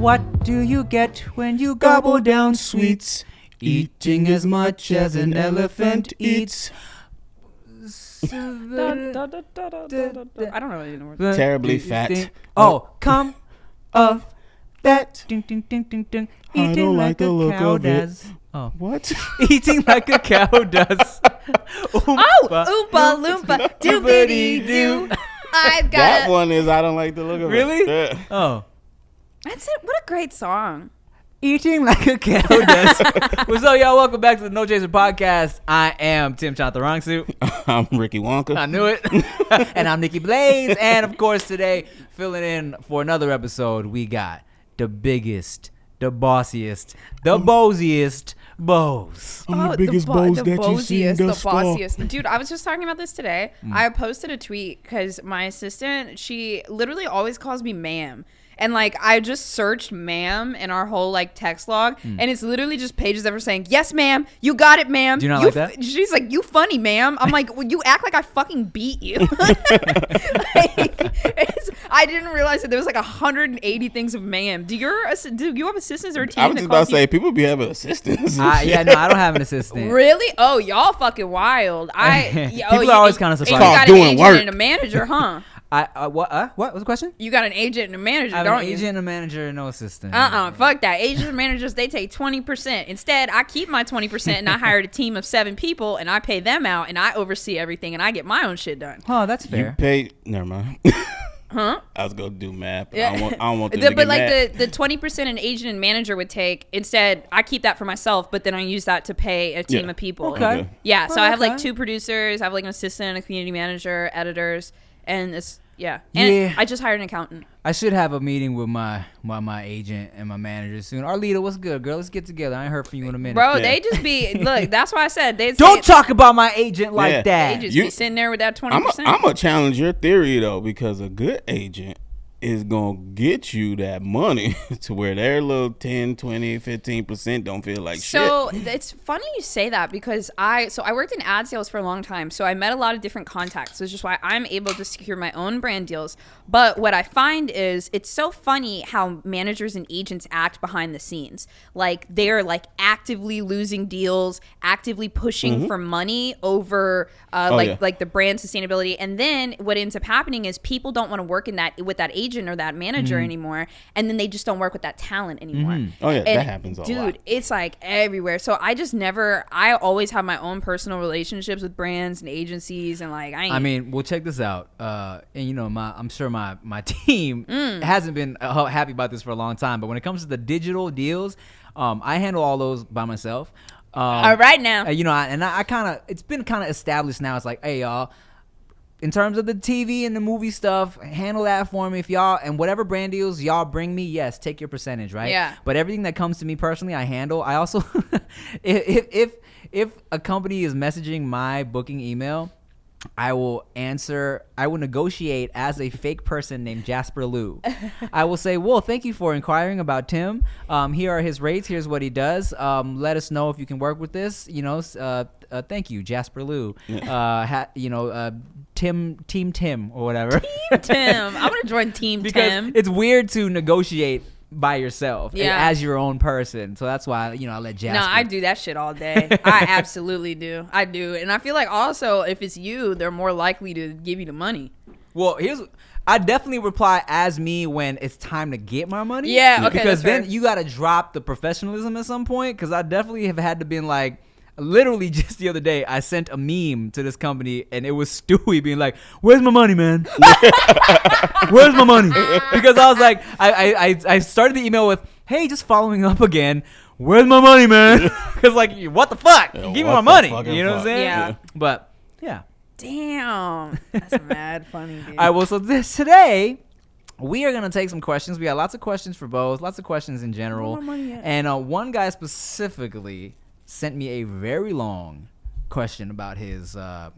what do you get when you gobble down sweets? Eating as much as an elephant eats. I don't know any words. Terribly fat. Oh, come of that. Ding, ding, ding, ding, ding. I don't like the look cow of it. does. Oh. What? Eating like a cow does. Oompa loompa doobity doo. I've got That one is I don't like the look of Really? it. Yeah. Oh. That's it. What a great song. Eating like a cow does. What's up, y'all? Welcome back to the No Chaser Podcast. I am Tim Chant the Wrong Suit. I'm Ricky Wonka. I knew it. And I'm Nikki Blaze. And of course, today, filling in for another episode, we got the biggest, the bossiest, the Boziest Boze. I'm the biggest Boze that you've seen thus far. Bossiest. Dude, I was just talking about this today. I posted a tweet because my assistant, she literally always calls me ma'am. And like I just searched ma'am in our whole like text log, and it's literally just pages of her saying, "Yes, ma'am, you got it, ma'am." Do you not like that? She's like, "You funny, ma'am." I'm like, well, "You act like I fucking beat you." I didn't realize that there was like 180 things of ma'am. Do you have assistants or a team? I was just about to say people be having assistants. Yeah, no, I don't have an assistant. Really? Oh, y'all fucking wild. People are always kind of surprised. You got Doing an agent work. and a manager, huh? What was the question? You got an agent and a manager, I have don't an you? agent, a manager, and no assistant. Fuck that. Agents and managers, they take 20%. Instead, I keep my 20% and I hired a team of 7 people and I pay them out and I oversee everything and I get my own shit done. Oh, that's You fair. pay. Never mind. Huh? I was gonna do math. But Yeah. I don't want them to But get like mad. the 20% an agent and manager would take, instead, I keep that for myself, but then I use that to pay a team Yeah. of people. Okay. Yeah, so I have like Okay. 2 producers, I have like an assistant, a community manager, editors, and it's, yeah. And Yeah. I just hired an accountant. I should have a meeting with my agent and my manager soon. Arlita, what's good, girl? Let's get together. I ain't heard from you in a minute. Bro, Yeah. they just be, look, that's why I said, they Don't talk about my agent like Yeah. that. They just You- be sitting there with that 20%. I'm gonna challenge your theory though, because a good agent is gonna get you that money to where their little 10, 20, 15% don't feel like So shit. it's funny you say that because I worked in ad sales for a long time, so I met a lot of different contacts, which is why I'm able to secure my own brand deals. But what I find is it's so funny how managers and agents act behind the scenes. Like they're like actively losing deals, actively pushing for money over like the brand sustainability. And then what ends up happening is people don't want to work in that with that agent or that manager anymore, and then they just don't work with that talent anymore. Oh, yeah, And, that happens a dude, lot. it's like everywhere. So I always have my own personal relationships with brands and agencies, and like I mean, well, check this out. And you know, I'm sure my team hasn't been happy about this for a long time. But when it comes to the digital deals, I handle all those by myself. all right now. You know, I kind of, it's been kind of established now. It's like, hey, y'all, in terms of the TV and the movie stuff, handle that for me. If y'all, and whatever brand deals y'all bring me, yes, take your percentage, right? Yeah. But everything that comes to me personally, I handle. I also, if a company is messaging my booking email, I will negotiate as a fake person named Jasper Lou. I will say, well, thank you for inquiring about Tim. Here are his rates. Here's what he does. Let us know if you can work with this. You know, thank you, Jasper Lou. Team Tim or whatever. Tim, I'm gonna join Team Because Tim. it's weird to negotiate by yourself Yeah. as your own person. So that's why, I let Jasper. No, I do that shit all day. I absolutely do. I do. And I feel like also if it's you, they're more likely to give you the money. Well, I definitely reply as me when it's time to get my money. Yeah, okay, Because that's fair. then you got to drop the professionalism at some point. Because I definitely have had to been like, literally just the other day, I sent a meme to this company and it was Stewie being like, "Where's my money, man? Where's my money?" Because I was like, I started the email with, "Hey, just following up again. Where's my money, man?" Because like, what the fuck? Yeah, Give me what my the money. fucking You know what I'm fuck? saying? Yeah. But yeah. Damn. That's mad funny, dude. All right, well, so today we are gonna take some questions. We got lots of questions for both, lots of questions in general, Where my money at? and one guy specifically sent me a very long question about his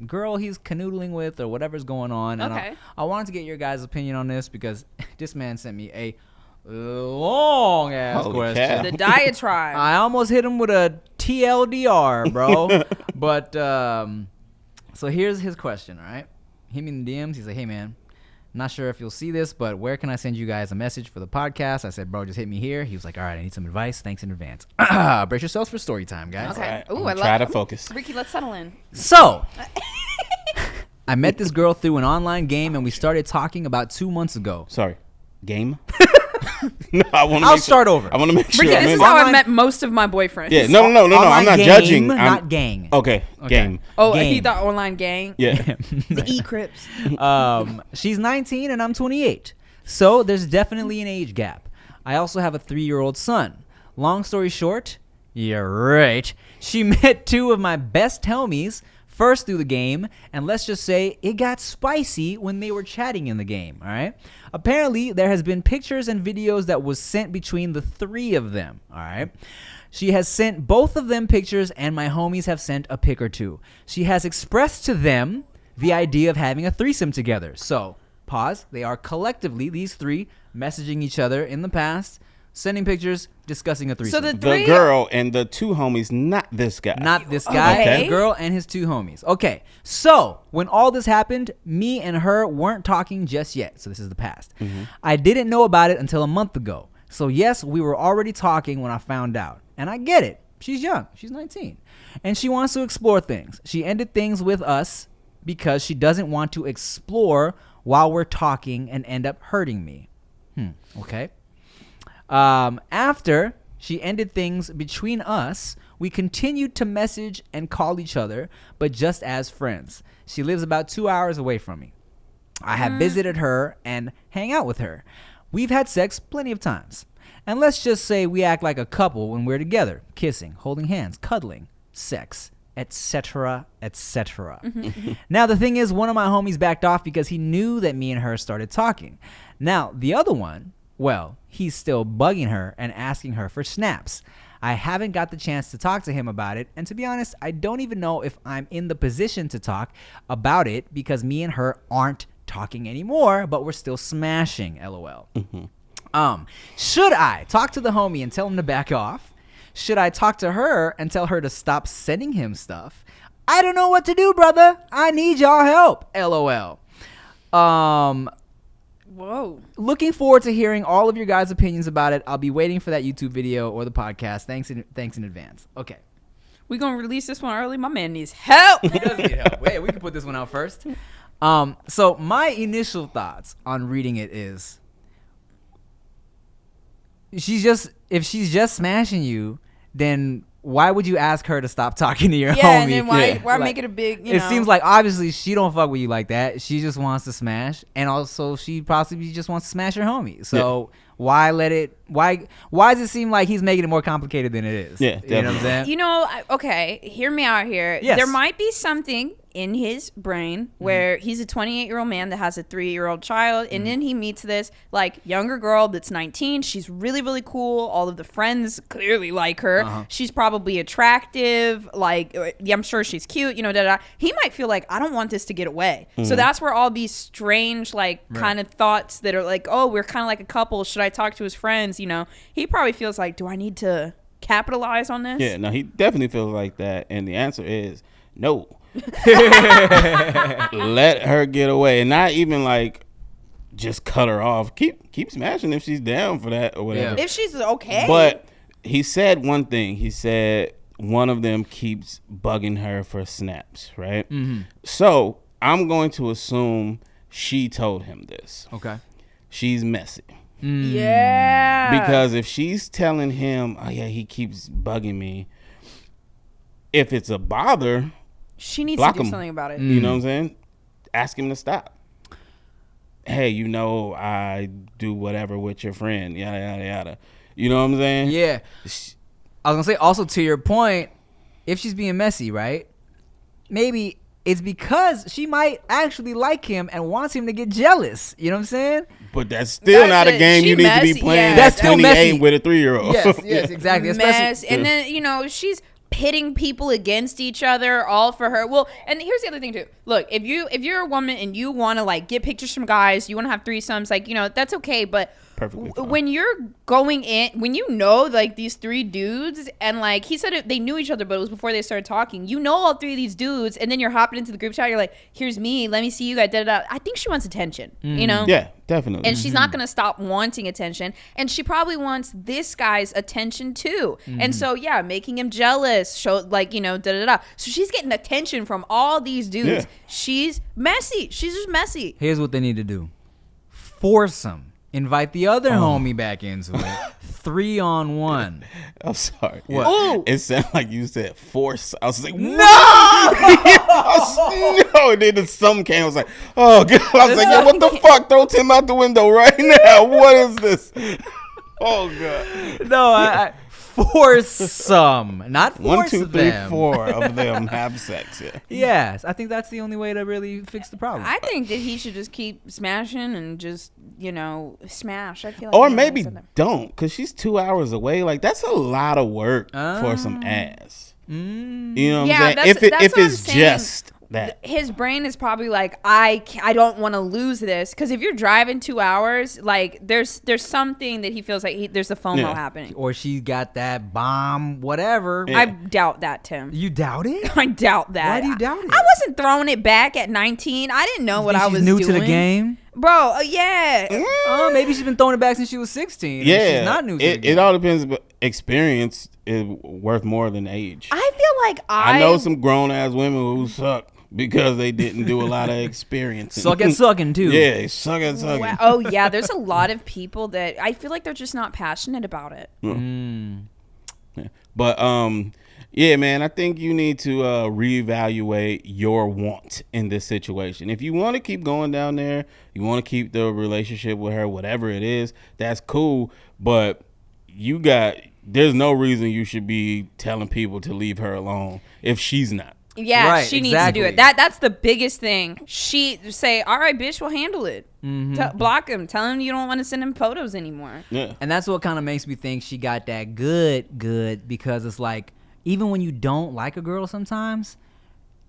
girl he's canoodling with or whatever's going on. And Okay. I wanted to get your guys' opinion on this because this man sent me a long ass Holy question. cow. The diatribe. I almost hit him with a TLDR, bro. But so here's his question, all right? Hit me in the DMs. He's like, "Hey, man, not sure if you'll see this, but where can I send you guys a message for the podcast? I said, bro, just hit me here. He was like, all right, I need some advice. Thanks in advance. Brace yourselves for story time, guys. Okay. Right, Ooh, I'm I try love to focus. Ricky, let's settle in. So, I met this girl through an online game, and we started talking about 2 months ago. Sorry, game. No, I'll start over. I want to make sure. Ricky, I'm this in is how there. I've met most of my boyfriends. Yeah, no. I'm Online not game, judging. not gang. Okay, game. Oh, Game. he thought online gang. Yeah. The E-Crips. She's 19 and I'm 28. So there's definitely an age gap. I also have a 3-year-old son. Long story short, you're right. She met 2 of my best homies first through the game, and let's just say it got spicy when they were chatting in the game, all right? Apparently, there has been pictures and videos that was sent between the 3 of them, all right? She has sent both of them pictures, and my homies have sent a pic or 2. She has expressed to them the idea of having a threesome together. So, pause. They are collectively, these 3, messaging each other in the past, sending pictures, discussing a threesome. So The girl and the 2 homies, not this guy. Not this guy, Okay. the girl and his 2 homies. Okay, so when all this happened, me and her weren't talking just yet. So this is the past. I didn't know about it until a month ago. So yes, we were already talking when I found out. And I get it. She's young. She's 19. And she wants to explore things. She ended things with us because she doesn't want to explore while we're talking and end up hurting me. Okay. After she ended things between us, we continued to message and call each other, but just as friends. She lives about 2 hours away from me. I have visited her and hang out with her. We've had sex plenty of times. And let's just say we act like a couple when we're together, kissing, holding hands, cuddling, sex, etc., etc. Now, the thing is, one of my homies backed off because he knew that me and her started talking. Now, the other one, well, he's still bugging her and asking her for snaps. I haven't got the chance to talk to him about it, and to be honest, I don't even know if I'm in the position to talk about it because me and her aren't talking anymore, but we're still smashing, LOL. Should I talk to the homie and tell him to back off? Should I talk to her and tell her to stop sending him stuff? I don't know what to do, brother. I need y'all help, LOL. Whoa. Looking forward to hearing all of your guys' opinions about it. I'll be waiting for that YouTube video or the podcast. Thanks in advance. Okay. We gonna release this one early? My man needs help. He does need help. Wait, we can put this one out first. So my initial thoughts on reading it is, if she's just smashing you, then why would you ask her to stop talking to your homie? And then why Like, make it a big, it seems like obviously she don't fuck with you like that. She just wants to smash, and also she possibly just wants to smash her homie. So why does it seem like he's making it more complicated than it is? Yeah, You know what I'm saying? You know, okay, hear me out here. Yes. There might be something in his brain where he's a 28-year-old man that has a 3-year-old child, and then he meets this like younger girl that's 19. She's really, really cool. All of the friends clearly like her. She's probably attractive. Like, I'm sure she's cute. You know, He might feel like, I don't want this to get away. So that's where all these strange, like, kind of thoughts that are like, oh, we're kind of like a couple. Should I talk to his friends? You know, he probably feels like, do I need to capitalize on this? Yeah, no, he definitely feels like that, and the answer is no. Let her get away, and not even like just cut her off. Keep smashing if she's down for that or whatever. Yeah. If she's okay. But he said one thing. He said one of them keeps bugging her for snaps, right? So I'm going to assume she told him this. Okay. She's messy. Yeah. Because if she's telling him, oh yeah, he keeps bugging me, if it's a bother, she needs block to do him. something about it. You know what I'm saying? Ask him to stop. Hey, you know I do whatever with your friend, yada, yada, yada. You know what I'm saying? Yeah. I was going to say, also to your point, if she's being messy, right? Maybe it's because she might actually like him and wants him to get jealous. You know what I'm saying? But that's still not a game She you need to messy, be playing yeah. at That's still 28 messy. with a 3-year-old. Yes, exactly. Mess. Especially, And then, you know, she's pitting people against each other all for her. Well, and here's the other thing too. Look, if you're a woman and you want to like get pictures from guys, you want to have threesomes, like, you know, that's okay, but perfectly fine. When you're going in, when you know like these 3 dudes, and like he said they knew each other, but it was before they started talking. You know all 3 of these dudes, and then you're hopping into the group chat. You're like, here's me. Let me see you guys. Da, da, da. I think she wants attention. You know? Yeah, definitely. And she's not going to stop wanting attention. And she probably wants this guy's attention too. And so, yeah, making him jealous, show like, you know, da da da. So she's getting attention from all these dudes. Yeah. She's messy. She's just messy. Here's what they need to do. Force him. Invite the other homie back into it. 3-on-1. I'm sorry. What? Ooh. It sounded like you said force. I was like, No! no. And then the something came. I was like, oh, God. I was like, yo, what the fuck? Throw Tim out the window right now. What is this? Oh, God. No, I force some, not force 1, 2, 3, them. 4 of them have sex. Yeah. Yes, I think that's the only way to really fix the problem. I think that he should just keep smashing and just, you know, smash. I feel like Or he maybe said that. don't, because she's 2 hours away. Like, that's a lot of work for some ass. You know what Yeah, I'm saying? that's If what I'm it's saying. just that. His brain is probably like, I don't want to lose this, because if you're driving 2 hours, like there's something that he feels like there's a FOMO Yeah. happening. Or she got that bomb, whatever. Yeah. I doubt that, Tim. You doubt it? I doubt that. Why do you doubt it? I wasn't throwing it back at 19. I didn't know what Think I she's was new doing. to the game. Bro, yeah. Oh, maybe she's been throwing it back since she was 16. Yeah. She's not new to the game. It all depends, but experience is worth more than age. I feel like I know some grown ass women who suck because they didn't do a lot of experience. Suck at sucking, too. Yeah, they suck at sucking. Wow. Oh, yeah. There's a lot of people that I feel like they're just not passionate about it. Yeah. But yeah, man, I think you need to reevaluate your want in this situation. If you want to keep going down there, you want to keep the relationship with her, whatever it is, that's cool. But there's no reason you should be telling people to leave her alone if she's not. Yeah, Right, she needs exactly. to do it. That's the biggest thing. She say, all right, bitch, we'll handle it. Block him. Tell him you don't want to send him photos anymore. Yeah. And that's what kind of makes me think she got that good, because it's like, even when you don't like a girl sometimes,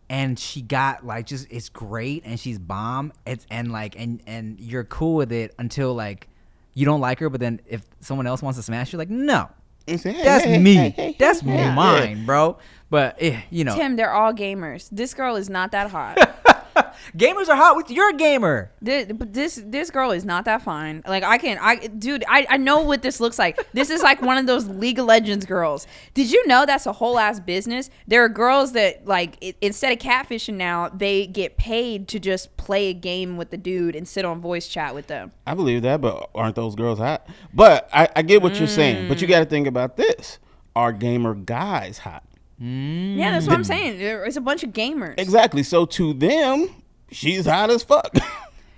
and she got like just it's great and she's bomb, and you're cool with it until like you don't like her, but then if someone else wants to smash you, like, no, And say, hey, that's hey, me, hey, hey, that's hey, yeah, mine, yeah. bro. But you know, Tim, they're all gamers. This girl is not that hot. gamers are hot. You're a gamer. But this girl is not that fine. Like I know what this looks like. This is like one of those League of Legends girls. Did you know that's a whole ass business? There are girls that like instead of catfishing now, they get paid to just play a game with the dude and sit on voice chat with them. I believe that, but aren't those girls hot? But I get what you're saying. But you got to think about this. Are gamer guys hot? Yeah, that's what I'm saying. It's a bunch of gamers. Exactly. So to them, she's hot as fuck.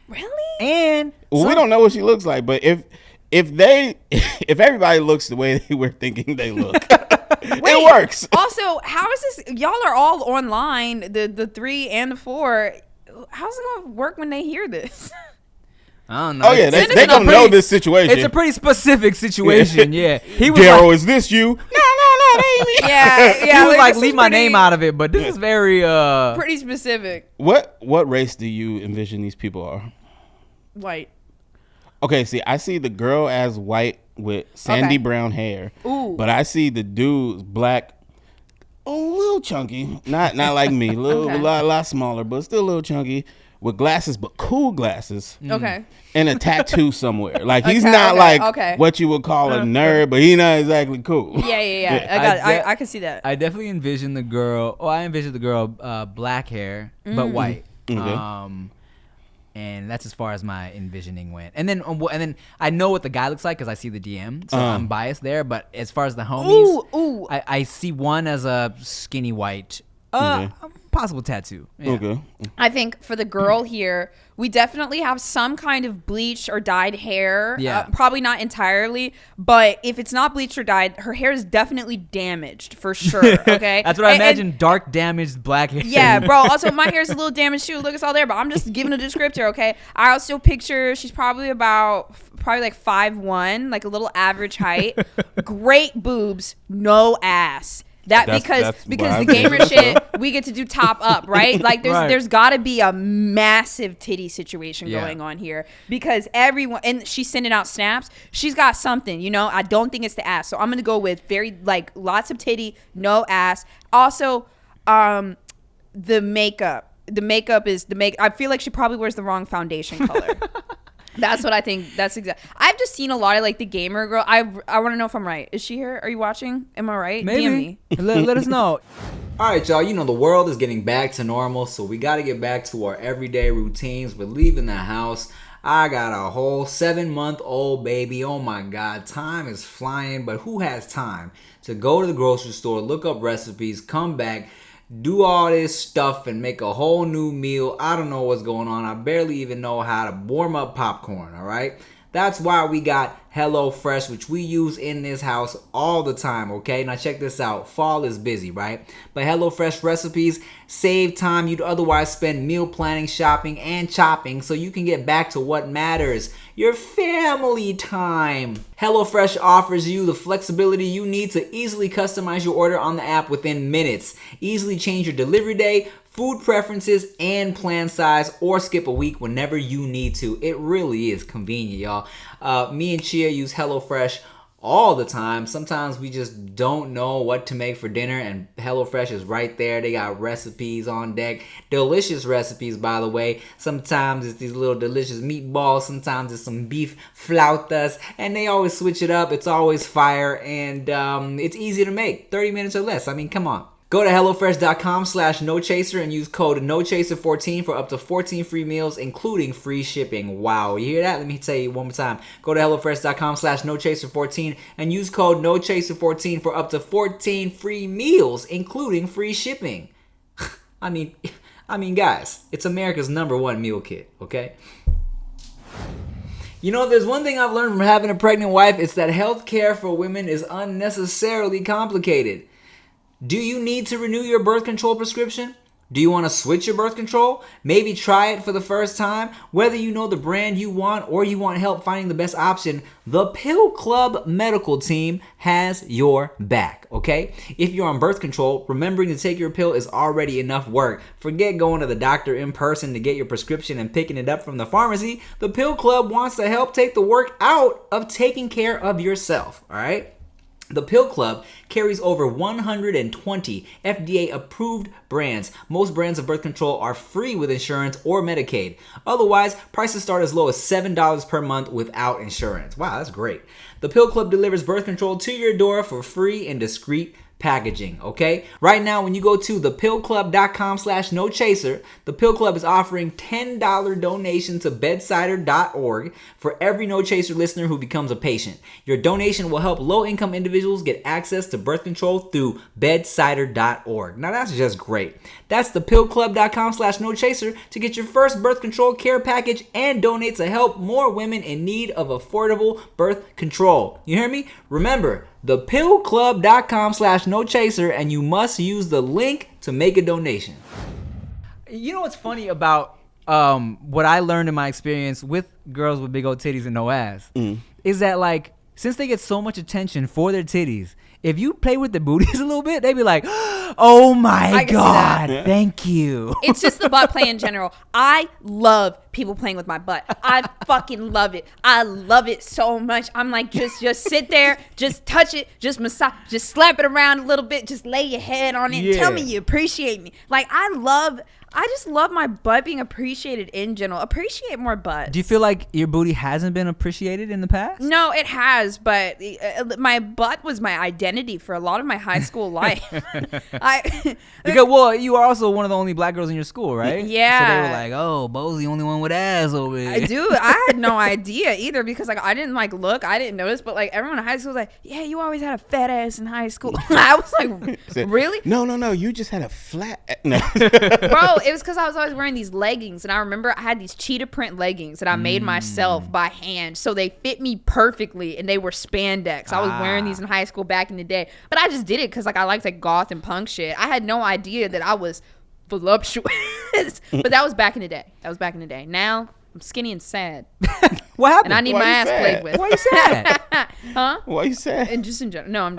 Really? And Well, we don't know what she looks like, but if everybody looks the way they were thinking they look, it works. Also, how is this? Y'all are all online, the 3 and the 4. How's it gonna work when they hear this? I don't know. Oh yeah, they It's don't know this situation. It's a pretty specific situation. Yeah, he was Daryl, like, is this you? No, that ain't me. yeah. he was like, this leave is my pretty- name out of it. But this is very Pretty specific. What race do you envision these people are? White. Okay, see, I see the girl as white with sandy Okay. brown hair. Ooh. But I see the dudes black, a little chunky, not like me, a Okay. lot smaller, but still a little chunky, with glasses, but cool glasses, Okay. and a tattoo somewhere. Like he's Okay, not okay, like okay. what you would call a nerd, but he's not exactly cool. Yeah. I can see that. I definitely envision the girl. Oh, I envision the girl black hair but white. Okay. And that's as far as my envisioning went. And then I know what the guy looks like because I see the DM, so I'm biased there. But as far as the homies, Ooh. I see one as a skinny white, Okay. possible tattoo. Yeah. Okay. I think for the girl here, we definitely have some kind of bleached or dyed hair. Yeah. Probably not entirely, but if it's not bleached or dyed, her hair is definitely damaged for sure. Okay. That's what I And- imagine. Dark, damaged black hair. Yeah, bro. Also, my hair is a little damaged too. Look, it's all there, but I'm just giving a descriptor, okay? I also picture she's probably like 5'1", like a little average height. Great boobs, no ass. That's because why the I gamer think shit, we get to do top up, right? Like Right. there's got to be a massive titty situation Yeah. going on here because everyone, and she's sending out snaps. She's got something, you know. I don't think it's the ass, so I'm gonna go with very like lots of titty, no ass. Also, the makeup. The makeup is the make. I feel like she probably wears the wrong foundation color. That's what I think. That's exact. I've just seen a lot of like the gamer girl. I want to know if I'm right. Is she here? Are you watching? Am I right? Maybe. DM me. Let us know. All right, y'all. You know, the world is getting back to normal, so we got to get back to our everyday routines. We're leaving the house. I got a whole 7-month-old baby. Oh my God, time is flying. But who has time to go to the grocery store, look up recipes, come back, do all this stuff and make a whole new meal? I don't know what's going on. I barely even know how to warm up popcorn, all right? That's why we got HelloFresh, which we use in this house all the time, okay? Now check this out. Fall is busy, right? But HelloFresh recipes save time you'd otherwise spend meal planning, shopping, and chopping so you can get back to what matters, your family time. HelloFresh offers you the flexibility you need to easily customize your order on the app within minutes. Easily change your delivery day, food preferences, and plan size, or skip a week whenever you need to. It really is convenient, y'all. Me and Chia use HelloFresh all the time. Sometimes we just don't know what to make for dinner, and HelloFresh is right there. They got recipes on deck. Delicious recipes, by the way. Sometimes it's these little delicious meatballs. Sometimes it's some beef flautas, and they always switch it up. It's always fire, and it's easy to make. 30 minutes or less. I mean, come on. Go to HelloFresh.com/NoChaser and use code NoChaser14 for up to 14 free meals, including free shipping. Wow, you hear that? Let me tell you one more time. Go to HelloFresh.com/NoChaser14 and use code NoChaser14 for up to 14 free meals, including free shipping. I mean, guys, it's America's #1 meal kit, okay? You know, there's one thing I've learned from having a pregnant wife. It's that healthcare for women is unnecessarily complicated. Do you need to renew your birth control prescription? Do you want to switch your birth control? Maybe try it for the first time. Whether you know the brand you want or you want help finding the best option, the Pill Club medical team has your back, okay? If you're on birth control, remembering to take your pill is already enough work. Forget going to the doctor in person to get your prescription and picking it up from the pharmacy. The Pill Club wants to help take the work out of taking care of yourself, all right? The Pill Club carries over 120 FDA-approved brands. Most brands of birth control are free with insurance or Medicaid. Otherwise, prices start as low as $7 per month without insurance. Wow, that's great. The Pill Club delivers birth control to your door for free and discreet packaging, okay? Right now, when you go to thepillclub.com/NoChaser, the Pill Club is offering $10 donation to bedsider.org for every No Chaser listener who becomes a patient. Your donation will help low-income individuals get access to birth control through bedsider.org. Now, that's just great. That's thepillclub.com/NoChaser to get your first birth control care package and donate to help more women in need of affordable birth control. You hear me? Remember, thepillclub.com/NoChaser, and you must use the link to make a donation. You know what's funny about what I learned in my experience with girls with big old titties and no ass is that, like, since they get so much attention for their titties, if you play with their booties a little bit, they be like, oh my God, thank you. It's just the butt play in general. I love people playing with my butt. I fucking love it. I love it so much. I'm like, just sit there, just touch it, just massage, just slap it around a little bit, just lay your head on it and tell me you appreciate me. Like, I just love my butt being appreciated in general. Appreciate more butts. Do you feel like your booty hasn't been appreciated in the past? No, it has, but my butt was my identity for a lot of my high school life. Because, well, you are also one of the only black girls in your school, right? Yeah. So they were like, oh, Bo's the only one with ass over here. Dude, I had no idea either because, like, I didn't, like, look. I didn't notice, but, like, everyone in high school was like, yeah, you always had a fat ass in high school. I was like, really? No, you just had a flat. No. Bro, it was because I was always wearing these leggings, and I remember I had these cheetah print leggings that I made myself by hand, so they fit me perfectly, and they were spandex. I was wearing these in high school back in the day, but I just did it because, like, I liked, like, goth and punk shit. I had no idea that I was voluptuous, but that was back in the day. Now I'm skinny and sad. What happened? And I need Why my you ass sad? played with. Why you sad? Huh? Why you sad? And just in general. No, I'm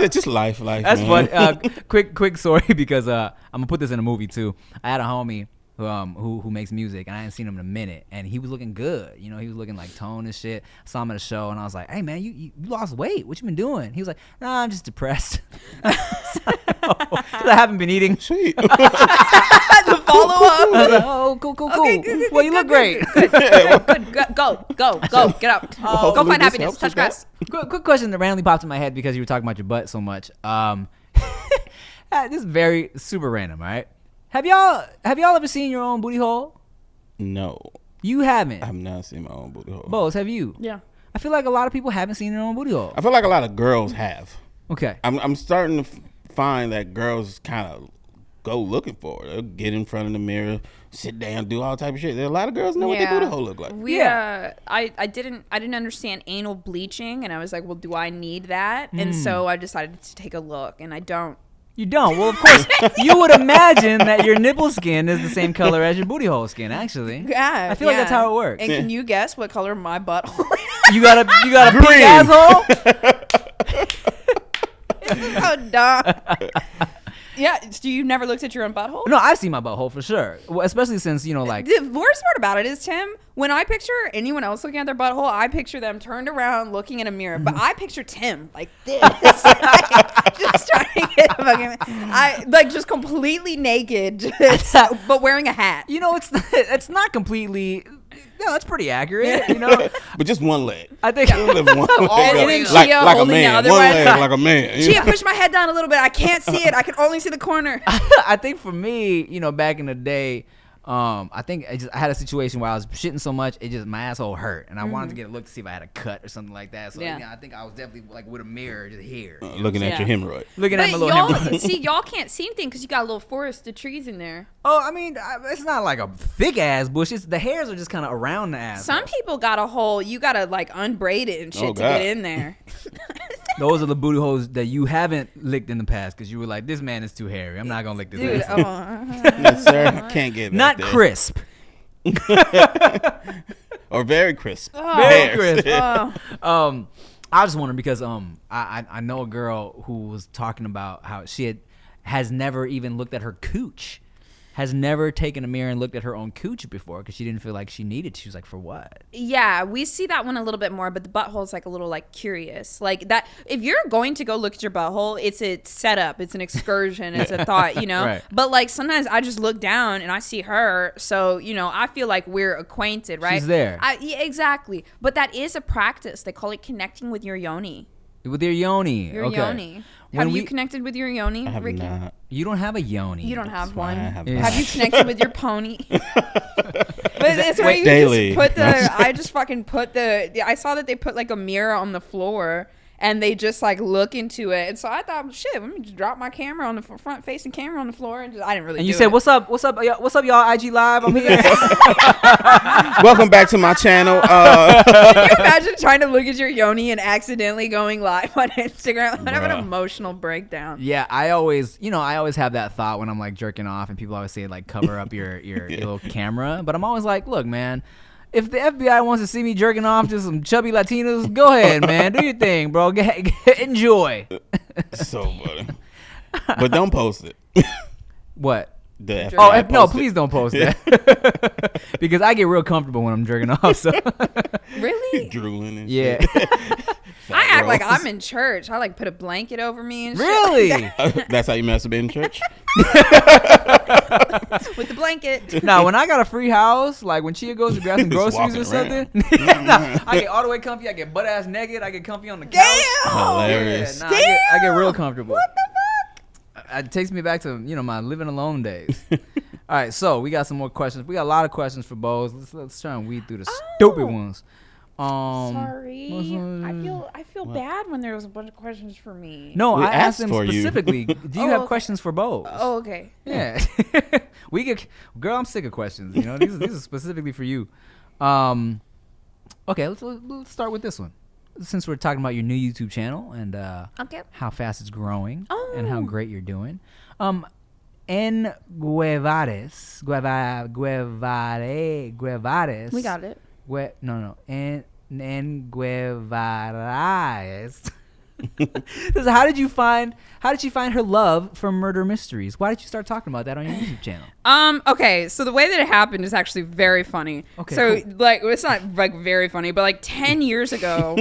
It's just life. That's man. funny. Quick story because I'm gonna put this in a movie too. I had a homie who makes music, and I hadn't seen him in a minute, and he was looking good. You know, he was looking like toned and shit. I saw him at a show, and I was like, "Hey man, you lost weight. What you been doing?" He was like, "Nah, I'm just depressed. I haven't been eating." Sweet. the follow up. I was like, "Oh, cool. Okay, good, Well, you look great." Good. Go. Get out. Go hopefully find this happiness. helps Touch with that. grass. Quick question that randomly popped in my head because you were talking about your butt so much. This is very super random, all right? Have y'all ever seen your own booty hole? No, You haven't. I've not seen my own booty hole. Boze, have you? Yeah. I feel like a lot of people haven't seen their own booty hole. I feel like a lot of girls have. Okay. I'm starting to find that girls kind of go looking for it. They'll get in front of the mirror, sit down, do all type of shit. There are a lot of girls know what their booty hole look like. I didn't understand anal bleaching, and I was like, well, do I need that? And so I decided to take a look, and I don't. You don't. Well, of course, you would imagine that your nipple skin is the same color as your booty hole skin. Actually, Yeah, I feel like that's how it works. And can you guess what color my butthole is? You got a pink Green. asshole. So dumb. Yeah, so you've never looked at your own butthole? No, I've seen my butthole for sure. Well, especially since like The worst part about it is, Tim, when I picture anyone else looking at their butthole, I picture them turned around looking in a mirror. But I picture Tim like this, just trying to get just completely naked, but wearing a hat. it's not completely. No, that's pretty accurate. You know, But just one leg. I think. Lift one leg And up. then like Chia a holding the man. other One one. leg like a man. you Chia, know? push my head down a little bit. I can't see it. I can only see the corner. I think for me, back in the day, I think I had a situation where I was shitting so much, my asshole hurt, and I wanted to get a look to see if I had a cut or something like that. So I think I was definitely like with a mirror just here, Looking at your hemorrhoid. looking at my But little hemorrhoid. y'all can't see anything because you got a little forest of trees in there. Oh, I mean, it's not like a thick ass bush. The hairs are just kind of around the ass. Some people got a hole. You gotta like unbraid it and shit Oh, to God. get in there. Those are the booty holes that you haven't licked in the past because you were like, this man is too hairy. I'm not gonna lick this. Dude, ass. Yes, sir. I can't get Not back there. crisp. Or very crisp. Very Hairs. Oh. crisp. I was just wondering because I know a girl who was talking about how she has never even looked at her cooch, has never taken a mirror and looked at her own cooch before because she didn't feel like she needed to. She was like, for what? Yeah, we see that one a little bit more, but the butthole's like a little like curious. Like that, if you're going to go look at your butthole, it's a setup, it's an excursion, it's a thought, Right. But like sometimes I just look down and I see her, so I feel like we're acquainted, right? She's there. Yeah, exactly. But that is a practice. They call it connecting with your yoni. With your yoni. Your okay. yoni. When Have you we- connected with your yoni, I have Ricky? not. You don't have a yoni. You don't have Why one. I have Yeah. not. Have you connected with your pony? But it's where you Daily. just put I just fucking put I saw that they put like a mirror on the floor and they just like look into it. And so I thought, shit, let me just drop my camera on the front facing camera on the floor and I didn't really And do you said, it. what's up, y'all? IG Live. I'm here. Welcome back to my channel. Can you imagine trying to look at your yoni and accidentally going live on Instagram? I'd have an Bruh. emotional breakdown. Yeah, I always have that thought when I'm like jerking off, and people always say like cover up your little camera. But I'm always like, look, man, if the FBI wants to see me jerking off to some chubby Latinos, go ahead, man, do your thing, bro. Enjoy. So funny. But don't post it. What? The FBI Oh, no, post it. please don't post that because I get real comfortable when I'm jerking off. So Really? Drooling and yeah, shit. I act like rolls. I'm in church. I like put a blanket over me and shit. really. That's how you masturbate in church? With the blanket. Now, when I got a free house, like when Chia goes to grab some Just groceries or walking something, nah, I get all the way comfy. I get butt ass naked. I get comfy on the couch. Damn! Hilarious. Yeah, nah, I get real comfortable. What the fuck? It takes me back to my living alone days. All right, so we got some more questions. We got a lot of questions for Boze. Let's try and weed through the stupid ones. Sorry. what's- I feel bad when there was a bunch of questions for me. No, We I asked asked him for you. specifically. Do you Oh, have okay. questions for Boze? Oh, okay. Yeah. We get girl, I'm sick of questions. These are specifically for you. Okay, let's start with this one. Since we're talking about your new YouTube channel and Okay. how fast it's growing and how Oh. great you're doing. En Guevares. We got it. Guevara. So how did she find her love for murder mysteries? Why did you start talking about that on your YouTube channel? Okay, so the way that it happened is actually very funny. Okay, so cool. like it's not like very funny, but like 10 years ago,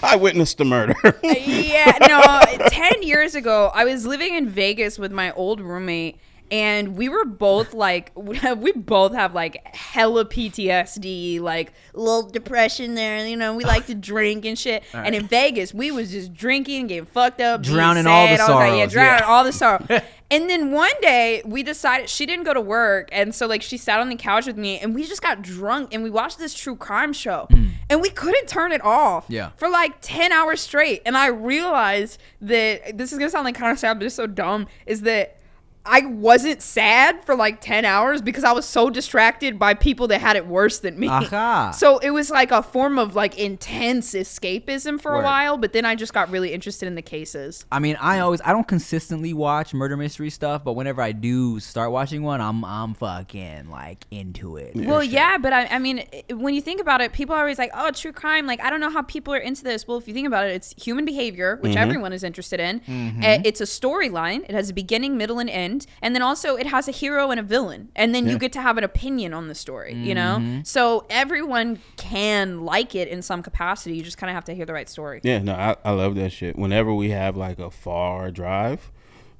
I witnessed the murder. 10 years ago, I was living in Vegas with my old roommate. And we were both like, we both have like hella PTSD, like little depression there. You know, we like to drink and shit. Right. And in Vegas, we was just drinking, getting fucked up, Drowning all the sorrows. Drowning all the sorrow. And then one day we decided she didn't go to work. And so like she sat on the couch with me and we just got drunk and we watched this true crime show and we couldn't turn it off for like 10 hours straight. And I realized that this is going to sound like kind of sad, but it's so dumb, is that I wasn't sad for like 10 hours because I was so distracted by people that had it worse than me. Aha. So it was like a form of like intense escapism for a while, but then I just got really interested in the cases. I mean, I don't consistently watch murder mystery stuff, but whenever I do start watching one, I'm fucking like into it. Well, yeah, but I mean, when you think about it, people are always like, oh, true crime. Like, I don't know how people are into this. Well, if you think about it, it's human behavior, which everyone is interested in. It's a storyline. It has a beginning, middle, and end. And then also it has a hero and a villain. And then you get to have an opinion on the story, you know? So everyone can like it in some capacity. You just kind of have to hear the right story. Yeah, no, I love that shit. Whenever we have like a far drive,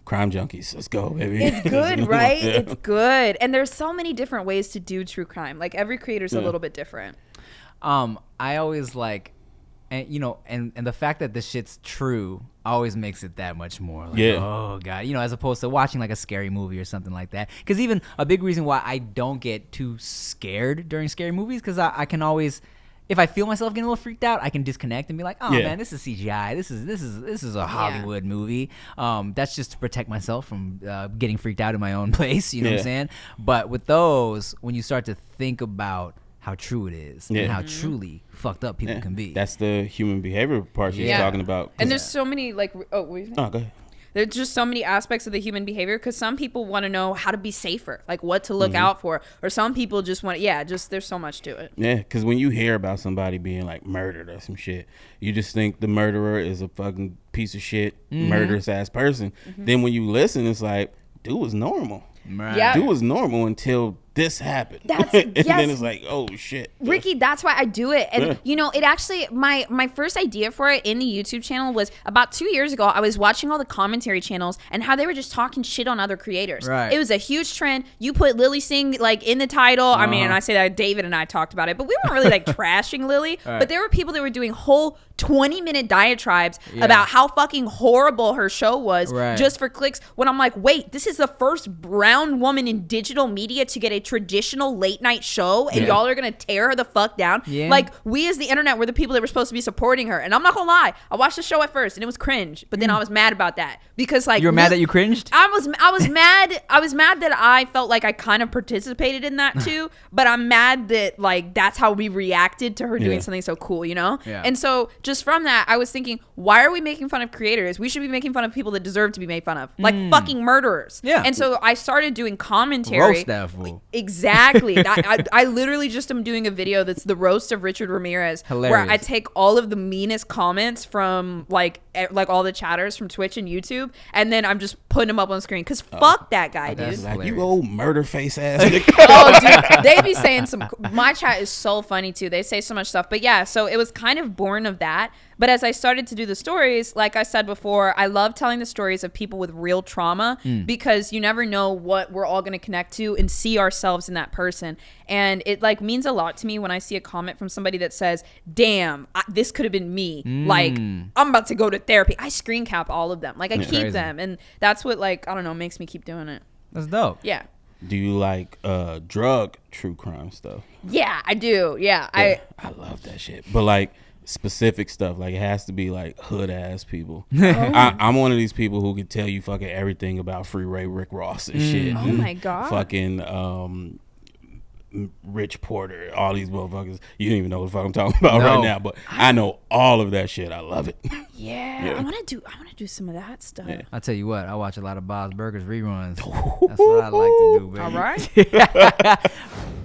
Crime Junkies, let's go, baby. It's good, right? Yeah. It's good. And there's so many different ways to do true crime. Like every creator's a little bit different. I always like, and you know, and the fact that this shit's true always makes it that much more like, oh god, you know, as opposed to watching like a scary movie or something like that. Because even a big reason why I don't get too scared during scary movies, because I can always, if I feel myself getting a little freaked out, I can disconnect and be like, oh man, this is CGI, this is a Hollywood movie. That's just to protect myself from getting freaked out in my own place, you know what I'm saying? But with those, when you start to think about how true it is and how truly fucked up people can be. That's the human behavior part she's talking about. And there's so many like, go ahead. There's just so many aspects of the human behavior because some people want to know how to be safer, like what to look out for, or some people just want, there's so much to it. Yeah, because when you hear about somebody being like murdered or some shit, you just think the murderer is a fucking piece of shit, murderous ass person. Then when you listen, it's like, dude was normal. Right. Yeah. Dude was normal until this happened. And then it's like, oh shit, Ricky, that's why I do it. And you know, it actually, my first idea for it in the YouTube channel was about 2 years ago. I was watching all the commentary channels and how they were just talking shit on other creators. Right. It was a huge trend. You put Lily Singh like in the title. I mean, and I say that David and I talked about it, but we weren't really like trashing Lily. Right. But there were people that were doing whole 20-minute diatribes about how fucking horrible her show was just for clicks. When I'm like, wait, this is the first brown woman in digital media to get a traditional late night show, and y'all are gonna tear her the fuck down. Like, we as the internet were the people that were supposed to be supporting her. And I'm not gonna lie, I watched the show at first and it was cringe, but then I was mad about that because like, you were mad that you cringed? I was mad. I was mad that I felt like I kind of participated in that too, but I'm mad that like that's how we reacted to her doing something so cool, you know? And so just from that, I was thinking, why are we making fun of creators? We should be making fun of people that deserve to be made fun of, like fucking murderers. And so I started doing commentary. Roast that fool. Exactly. I literally just am doing a video that's the roast of Richard Ramirez. Hilarious. Where I take all of the meanest comments from like all the chatters from Twitch and YouTube, and then I'm just putting them up on screen because fuck that guy, dude. Like, you old murder face ass nigga. Oh, dude, they be saying some. My chat is so funny too. They say so much stuff. But yeah, so it was kind of born of that. But as I started to do the stories, like I said before, I love telling the stories of people with real trauma because you never know what we're all going to connect to and see ourselves in that person. And it like means a lot to me when I see a comment from somebody that says, damn, this could have been me. Like, I'm about to go to therapy. I screen cap all of them. Like, I keep them. And that's what, like, I don't know, makes me keep doing it. That's dope. Yeah. Do you like drug true crime stuff? Yeah, I do. Yeah. I love that shit. But like specific stuff, like it has to be like hood ass people. I'm one of these people who can tell you fucking everything about Free Ray, Rick Ross and shit. Oh my god. Fucking Rich Porter, all these motherfuckers. You don't even know what the fuck I'm talking about right now, but I know all of that shit. I love it. Yeah. I want to do some of that stuff. Yeah. I'll tell you what, I watch a lot of Bob's Burgers reruns. That's what I like to do, baby. All right.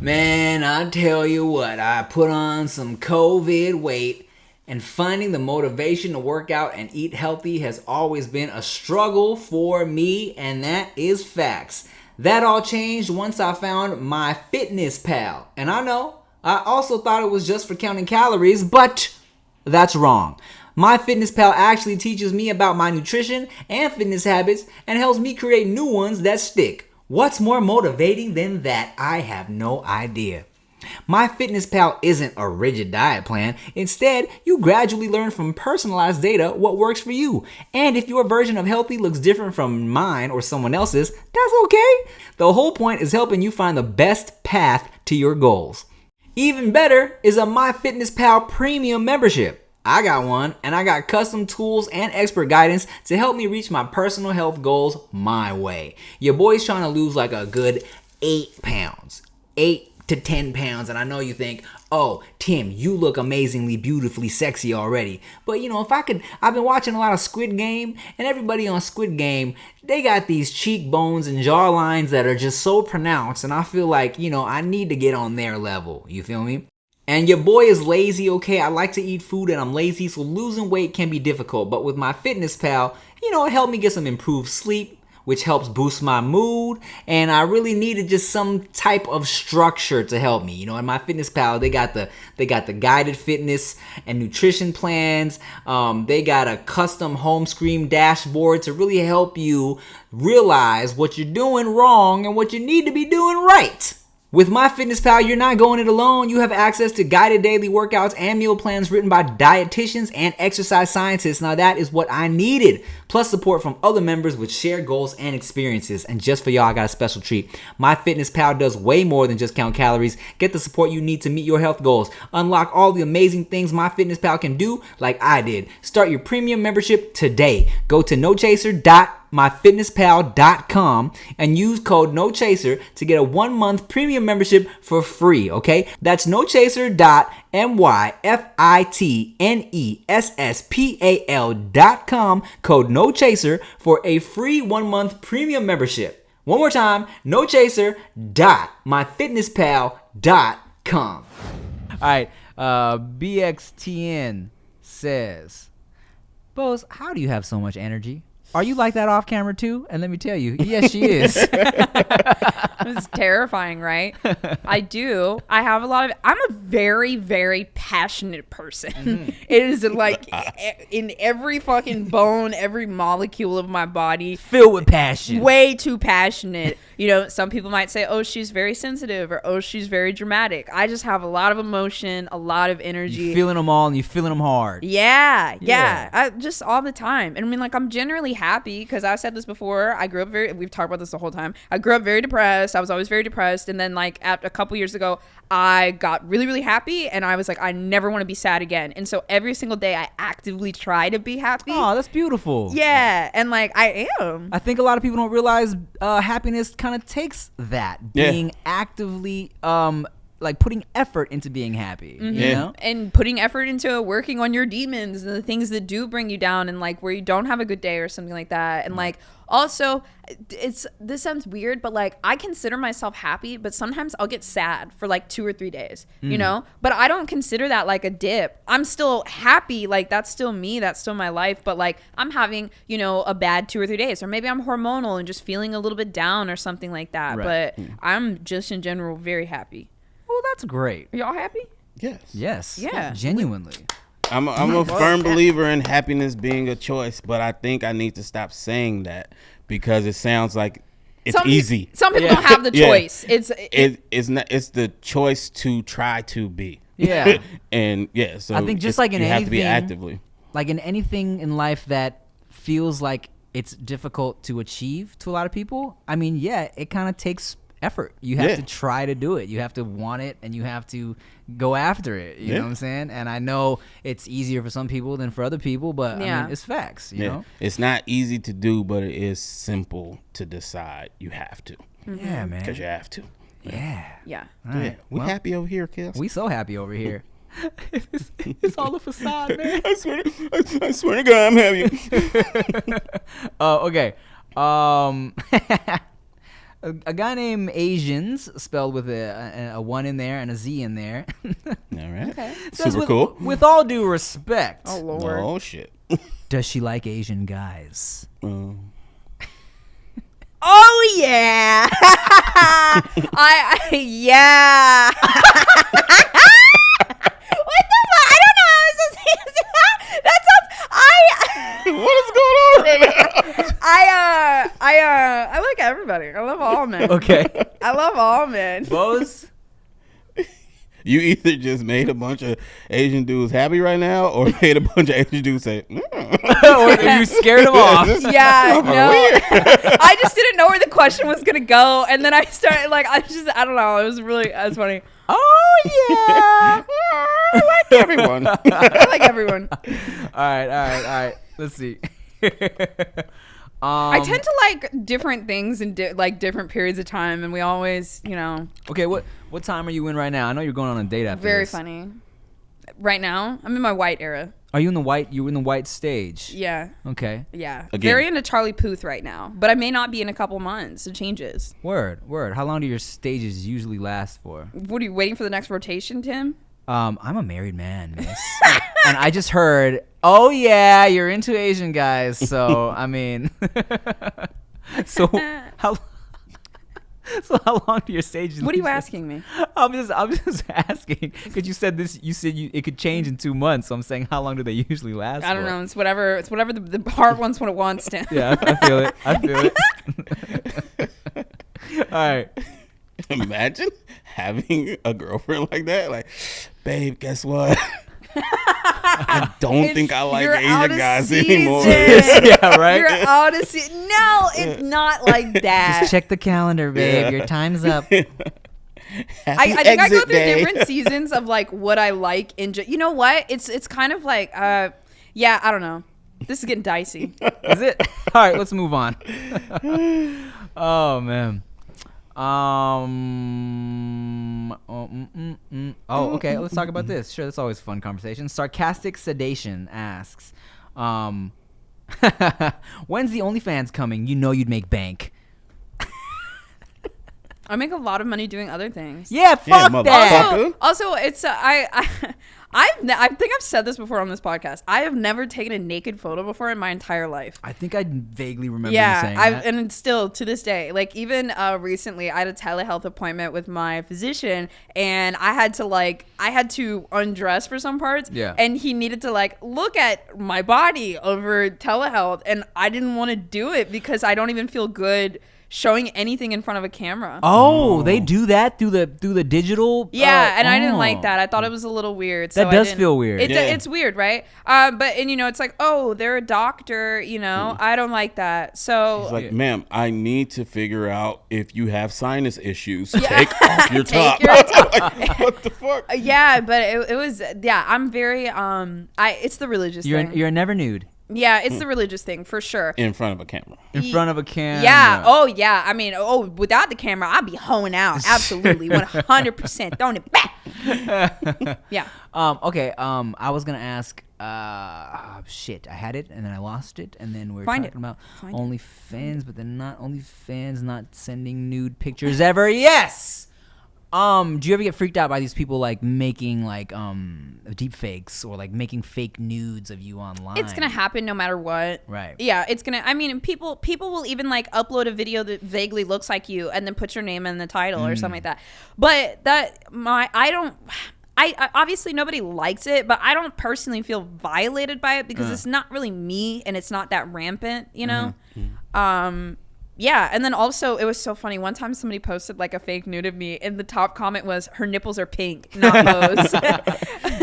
Man, I tell you what, I put on some COVID weight, and finding the motivation to work out and eat healthy has always been a struggle for me, and that is facts. That all changed once I found my Fitness Pal. And I know, I also thought it was just for counting calories, but that's wrong. My Fitness Pal actually teaches me about my nutrition and fitness habits and helps me create new ones that stick. What's more motivating than that? I have no idea. My Fitness Pal isn't a rigid diet plan. Instead, you gradually learn from personalized data what works for you. And if your version of healthy looks different from mine or someone else's, that's okay. The whole point is helping you find the best path to your goals. Even better is a My Fitness Pal premium membership. I got one, and I got custom tools and expert guidance to help me reach my personal health goals my way. Your boy's trying to lose like a good 8 pounds. 8 to 10 pounds, and I know you think, oh, Tim, you look amazingly, beautifully sexy already. But if I've been watching a lot of Squid Game, and everybody on Squid Game, they got these cheekbones and jawlines that are just so pronounced, and I feel like, I need to get on their level. You feel me? And your boy is lazy, okay? I like to eat food and I'm lazy, so losing weight can be difficult. But with my Fitness Pal, it helped me get some improved sleep, which helps boost my mood. And I really needed just some type of structure to help me. In my Fitness Pal, they got the guided fitness and nutrition plans. They got a custom home screen dashboard to really help you realize what you're doing wrong and what you need to be doing right. With My Fitness Pal, you're not going it alone. You have access to guided daily workouts and meal plans written by dietitians and exercise scientists. Now that is what I needed. Plus support from other members with shared goals and experiences. And just for y'all, I got a special treat. My Fitness Pal does way more than just count calories. Get the support you need to meet your health goals. Unlock all the amazing things My Fitness Pal can do like I did. Start your premium membership today. Go to nochaser.myfitnesspal.com and use code NOCHASER to get a 1-month premium membership for free, okay? That's nochaser.myfitnesspal.com, code NOCHASER for a free 1-month premium membership. One more time, nochaser.myfitnesspal.com. All right, BXTN says, Boze, how do you have so much energy? Are you like that off camera too? And let me tell you, yes, she is. It's terrifying, right? I do. I have I'm a very, very passionate person. Mm-hmm. It is like in every fucking bone, every molecule of my body. Filled with passion. Way too passionate. Some people might say, oh, she's very sensitive, or oh, she's very dramatic. I just have a lot of emotion, a lot of energy. You're feeling them all and you're feeling them hard. Yeah. Just all the time. And I mean, I'm generally happy because I've said this before. We've talked about this the whole time. I grew up very depressed. I was always very depressed. And then a couple years ago, I got really, really happy. And I was like, I never want to be sad again. And so every single day I actively try to be happy. Oh, that's beautiful. Yeah. And I am. I think a lot of people don't realize happiness kind of takes that. Being actively putting effort into being happy. Mm-hmm. You know? And putting effort into working on your demons and the things that do bring you down, and where you don't have a good day or something like that. And also, this sounds weird, but I consider myself happy, but sometimes I'll get sad for 2 or 3 days, but I don't consider that a dip. I'm still happy. That's still me. That's still my life. But I'm having, a bad 2 or 3 days, or maybe I'm hormonal and just feeling a little bit down or something like that. Right. But I'm just in general very happy. Well, that's great. Are y'all happy? Yes. Yeah. Genuinely. I'm a firm believer in happiness being a choice, but I think I need to stop saying that because it sounds like it's easy. Some people don't have the choice. It's not. It's the choice to try to be. Yeah. So I think just like in you anything, have to be actively. Like in anything in life that feels like it's difficult to achieve to a lot of people. I mean, it kind of takes effort. You have to try to do it. You have to want it, and you have to go after it. You know what I'm saying? And I know it's easier for some people than for other people, but I mean, it's facts. You know, it's not easy to do, but it is simple to decide. You have to. Mm-hmm. Yeah, man. Because you have to. Yeah. All right. We happy over here, kids. We so happy over here. It's all a facade, man. I swear to God, I'm happy. Okay. a guy named Asians, spelled with a one in there and a Z in there. All right. Okay. Says, Super cool. With all due respect, Oh Lord. Oh shit. does she like Asian guys? Oh yeah. Yeah. What the fuck? I don't know how I'm supposed to answer that. That sounds. What is going on right now? I like everybody. I love all men. Okay. I love all men. Boze? You either just made a bunch of Asian dudes happy right now, or made a bunch of Asian dudes say, Or you scared them off? Yeah, no. I just didn't know where the question was gonna go, and then I started I don't know. It was funny. Oh yeah. I like everyone. I like everyone. All right. Let's see. I tend to like different things in different periods of time, and we always, Okay, what time are you in right now? I know you're going on a date after very this. funny. Right now, I'm in my white era. Are you in the white? You in the white stage? Yeah, Okay. yeah. Again. Very into Charlie Puth right now, but I may not be in a couple months. It changes. Word. How long do your stages usually last for? What are you waiting for the next rotation, Tim? I'm a married man, miss. And I just heard, oh yeah, you're into Asian guys. So I mean, so how long do your stages? What are you asking me? I'm just asking because you said this. You said it could change in 2 months. So I'm saying, how long do they usually last? I don't for? know. It's whatever the heart wants when it wants, Tim. Yeah, I feel it. All right. Imagine having a girlfriend like that. Like, babe, guess what? I don't think I like You're out Asian of guys season. anymore. Yeah, right. You're out of season. No, it's not like that. Just check the calendar, babe. Yeah. Your time's up. I think I go exit through day. different seasons of what I like you know what? It's kind of I don't know. This is getting dicey. Is it? All right, let's move on. Oh man. Okay. Let's talk about this. Sure, that's always a fun conversation. Sarcastic Sedation asks, when's the OnlyFans coming? You know you'd make bank. I make a lot of money doing other things. Yeah, fuck that. motherfucker. Also, it's I think I've said this before on this podcast. I have never taken a naked photo before in my entire life. I think I vaguely remember you saying that. and it's still to this day. Even recently, I had a telehealth appointment with my physician, and I had to undress for some parts. Yeah. And he needed to look at my body over telehealth, and I didn't want to do it because I don't even feel good showing anything in front of a camera. Oh, they do that through the digital. Yeah, and I didn't like that. I thought it was a little weird. So That does feel weird. It's weird, right? But it's oh, they're a doctor. I don't like that. So It's like, ma'am, I need to figure out if you have sinus issues. Take off your top. Take your top. Like, what the fuck? yeah, but it was I'm very it's the religious thing. You're never nude Yeah, it's the religious thing for sure. In front of a camera. in front of a camera. Yeah. Oh, yeah. I mean, without the camera, I'd be hoeing out. Absolutely. 100%. Throwing it back. Yeah. Okay. I was gonna ask. Shit. I had it and then I lost it, and then we're Find talking it. about Find it. OnlyFans, but then not OnlyFans, not sending nude pictures ever. Yes. Do you ever get freaked out by these people making deep fakes or making fake nudes of you online? It's gonna happen no matter what. Right. Yeah, it's gonna. I mean, people will even upload a video that vaguely looks like you and then put your name in the title or something like that. But I obviously nobody likes it, but I don't personally feel violated by it because it's not really me and it's not that rampant, Yeah, and then also it was so funny. One time somebody posted a fake nude of me, and the top comment was, "Her nipples are pink, not Boze."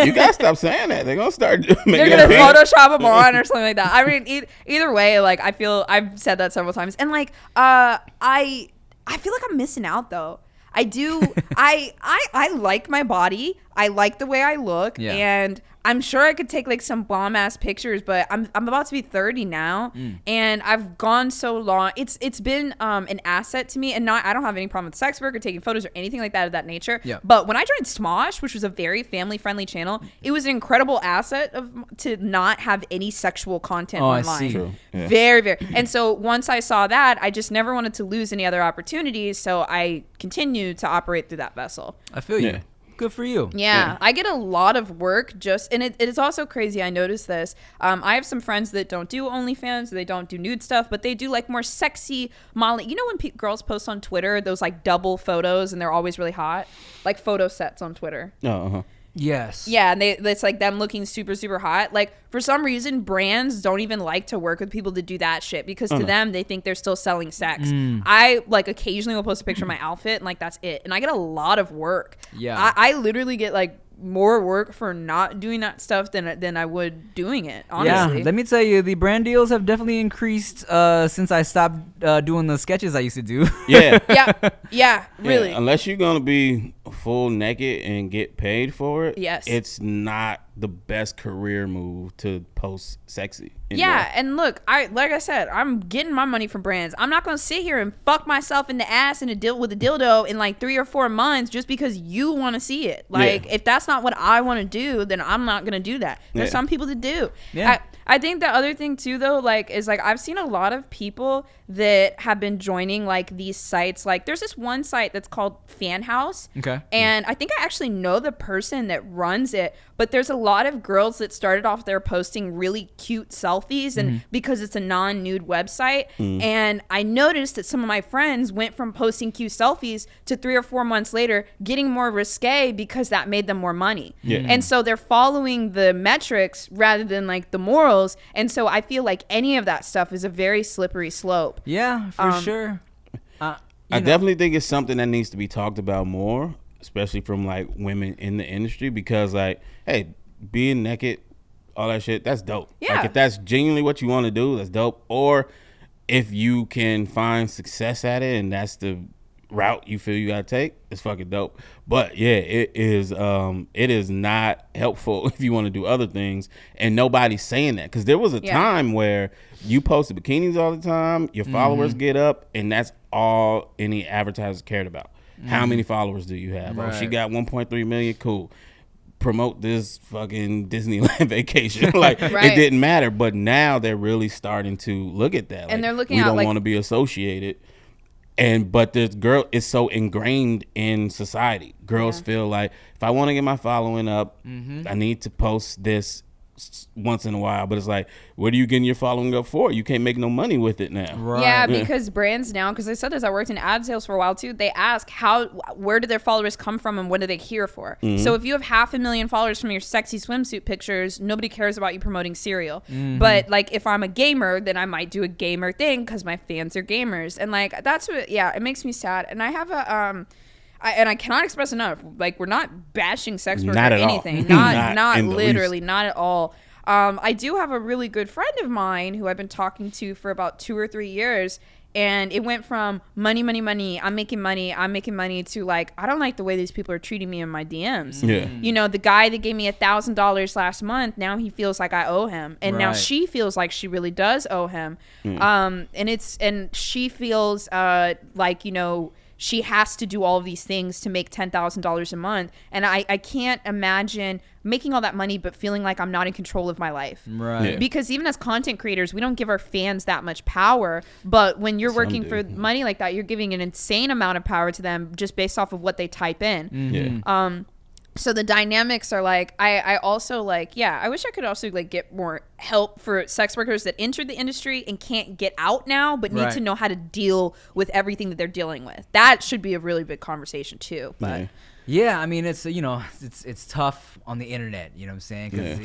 You gotta stop saying that. They're gonna start making They're it gonna pink. Photoshop them on or something like that. I mean, either way, I feel I've said that several times, and I feel like I'm missing out though. I do. I like my body. I like the way I look, Yeah. and I'm sure I could take like some bomb ass pictures, but I'm about to be 30 now, and I've gone so long. It's been an asset to me, and I don't have any problem with sex work or taking photos or anything like that of that nature. Yeah. But when I joined Smosh, which was a very family friendly channel, it was an incredible asset to not have any sexual content Oh, I online. see. True. Yeah. Very, very. And so once I saw that, I just never wanted to lose any other opportunities, so I continued to operate through that vessel. I feel you. Yeah. Good for you. Yeah, I get a lot of work and it is also crazy. I noticed this. I have some friends that don't do OnlyFans, they don't do nude stuff, but they do like more sexy modeling. You know when girls post on Twitter those like double photos and they're always really hot, like photo sets on Twitter. Yes. Yeah, and it's like them looking super, super hot. Like, for some reason, brands don't even like to work with people to do that shit because to them, they think they're still selling sex. I, like, occasionally will post a picture of my outfit and, like, that's it. And I get a lot of work. Yeah. I literally get, like, more work for not doing that stuff than I would doing it, honestly. Yeah, let me tell you, the brand deals have definitely increased since I stopped doing the sketches I used to do. Yeah. yeah, really. Yeah, unless you're gonna be full naked and get paid for it, Yes. it's not the best career move to post sexy. Yeah, and look, like I said, I'm getting my money from brands. I'm not gonna sit here and fuck myself in the ass with a dildo in like 3 or 4 months just because you want to see it. Like, if that's not what I want to do, then I'm not gonna do that. There's some people that do. Yeah. I think the other thing too, though, like, is like I've seen a lot of people that have been joining like these sites. Like, there's this one site that's called Fan House. Okay. And I think I actually know the person that runs it, but there's a lot of girls that started off there posting really cute selfies, and because it's a non-nude website. And I noticed that some of my friends went from posting cute selfies to 3 or 4 months later getting more risque because that made them more money. Yeah. And so they're following the metrics rather than like the morals. And so I feel like any of that stuff is a very slippery slope. Yeah, for sure. I definitely think it's something that needs to be talked about more, especially from like women in the industry, because like, hey, being naked, all that shit, that's dope. Yeah. Like, if that's genuinely what you want to do, that's dope. Or if you can find success at it and that's the route you feel you gotta take, it's fucking dope. But yeah, it is not helpful if you want to do other things, and nobody's saying that, because there was a time where you posted bikinis all the time, your followers get up, and that's all any advertiser cared about. How many followers do you have? Oh, she Right. got 1.3 million. Cool. Promote this fucking Disneyland vacation. Like, Right. it didn't matter. But now they're really starting to look at that. And Like, they're looking we at, don't like- want to be associated. But this girl is so ingrained in society. Girls feel like, if I want to get my following up, I need to post this once in a while. But it's like, what are you getting your following up for? You can't make no money with it now. Right. Yeah, because brands now, because I said this, I worked in ad sales for a while too. They ask where do their followers come from and what are they here for? So if you have 500,000 followers from your sexy swimsuit pictures, nobody cares about you promoting cereal. But like, if I'm a gamer, then I might do a gamer thing because my fans are gamers, and like that's what. Yeah, it makes me sad. And I have a and I cannot express enough. Like, we're not bashing sex work Not or at all. anything. Not Not in the literally, not at all. I do have a really good friend of mine who I've been talking to for about 2 or 3 years. And it went from money, I'm making money to like, I don't like the way these people are treating me in my DMs. Yeah. You know, the guy that gave me $1,000 last month, now he feels like I owe him. And now Right. she feels like she really does owe him. And she feels like, you know, she has to do all of these things to make $10,000 a month. And I can't imagine making all that money but feeling like I'm not in control of my life. Right. Yeah. Because even as content creators, we don't give our fans that much power. But when you're working do. for money like that, you're giving an insane amount of power to them just based off of what they type in. Yeah. So the dynamics are like, I also like, yeah, I wish I could also like get more help for sex workers that entered the industry and can't get out now, but need Right. to know how to deal with everything that they're dealing with. That should be a really big conversation too. But Yeah. Yeah, I mean, it's, you know, it's tough on the internet, you know what I'm saying? Because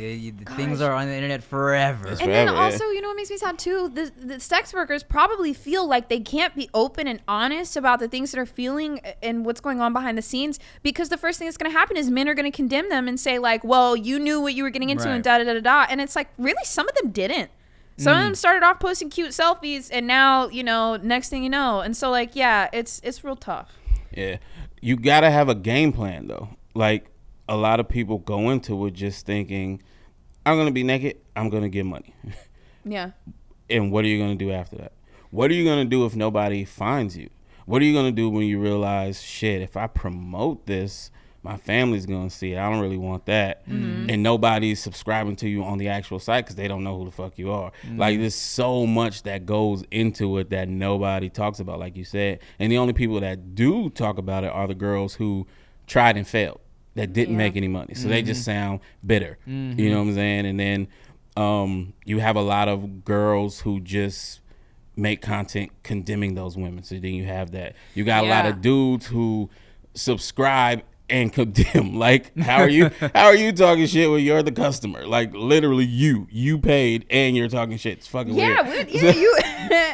things are on the internet forever. It's And then forever, yeah. also, you know what makes me sad too? The sex workers probably feel like they can't be open and honest about the things that are feeling and what's going on behind the scenes, because the first thing that's going to happen is men are going to condemn them and say like, well, you knew what you were getting into and Right. da-da-da-da-da. And it's like, really, some of them didn't. Some of them started off posting cute selfies and now, you know, next thing you know. And so like, yeah, it's real tough. Yeah. You got to have a game plan, though. Like, a lot of people go into it just thinking, I'm going to be naked, I'm going to get money. Yeah. And what are you going to do after that? What are you going to do if nobody finds you? What are you going to do when you realize, shit, if I promote this, my family's going to see it. I don't really want that. Mm-hmm. And nobody's subscribing to you on the actual site because they don't know who the fuck you are. Mm-hmm. Like, there's so much that goes into it that nobody talks about, like you said. And the only people that do talk about it are the girls who tried and failed, that didn't make any money. So they just sound bitter. Mm-hmm. You know what I'm saying? And then you have a lot of girls who just make content condemning those women. So then you have that. You got a lot of dudes who subscribe and condemn. Like, how are you talking shit when you're the customer? Like, literally you paid and you're talking shit. It's fucking weird.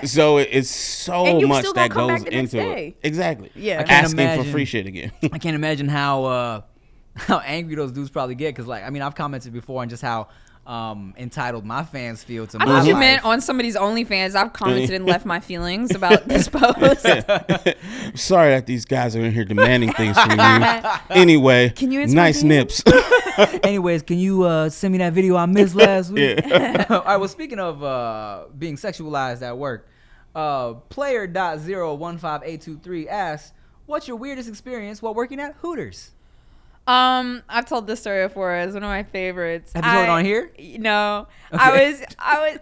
So it's so much that goes into it. Exactly. Yeah. Asking for free shit again. I can't imagine how angry those dudes probably get, because, like, I mean, I've commented before on just how entitled my fans feel to my life. I thought you meant on somebody's OnlyFans. I've commented and left my feelings about this post. Sorry that these guys are in here demanding things from you. Anyway, can you nice nips. Anyways, can you send me that video I missed last week? All right, well, speaking of being sexualized at work, player.01583 asks, what's your weirdest experience while working at Hooters? I've told this story before. It's one of my favorites. Have you told it on here? No. Okay. I was.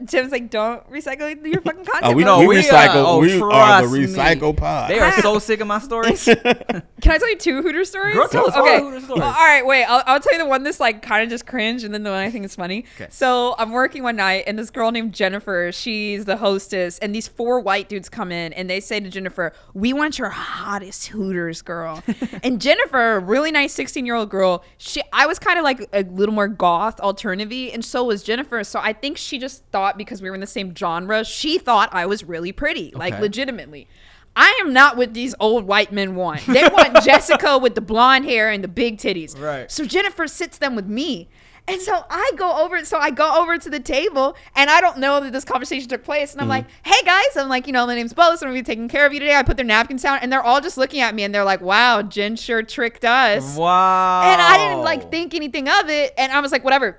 Jim's like, don't recycle your fucking content. Oh, we recycle. We are the recycle pod. They are so sick of my stories. Can I tell you 2 Hooters stories? Girl, tell us all the Hooters stories. Well, all right, wait. I'll tell you the one that's like kind of just cringe, and then the one I think is funny. Okay. So I'm working one night, and this girl named Jennifer, she's the hostess, and these 4 white dudes come in, and they say to Jennifer, "We want your hottest Hooters girl." And Jennifer, a really nice 16-year-old girl, I was kind of like a little more goth alternative-y, and so was Jennifer. So I think she just thought, because we were in the same genre, she thought I was really pretty, like legitimately. I am not what these old white men want. They want Jessica with the blonde hair and the big titties. Right. So Jennifer sits them with me. And so I go over to the table, and I don't know that this conversation took place. And I'm like, hey guys, I'm like, my name's Boze, and I'm gonna be taking care of you today. I put their napkins down, and they're all just looking at me, and they're like, wow, Jen sure tricked us. Wow. And I didn't think anything of it. And I was like, whatever.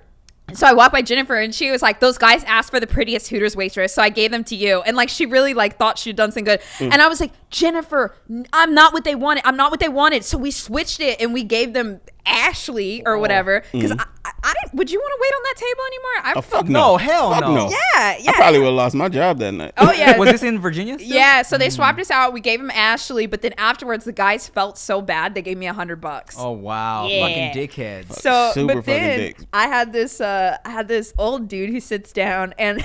So I walked by Jennifer, and she was like, those guys asked for the prettiest Hooters waitress, so I gave them to you. And like, she really thought she'd done something good. And I was like, Jennifer, I'm not what they wanted. So we switched it, and we gave them Ashley or whatever. Because I didn't. Would you want to wait on that table anymore? Fuck no. Hell fuck no. Yeah. I probably would have lost my job that night. Oh yeah. Was this in Virginia still? Yeah. So they swapped us out. We gave them Ashley, but then afterwards, the guys felt so bad they gave me $100. Oh wow. Yeah. Fucking dickheads. So, Super but then fucking dicks. I had this old dude who sits down, and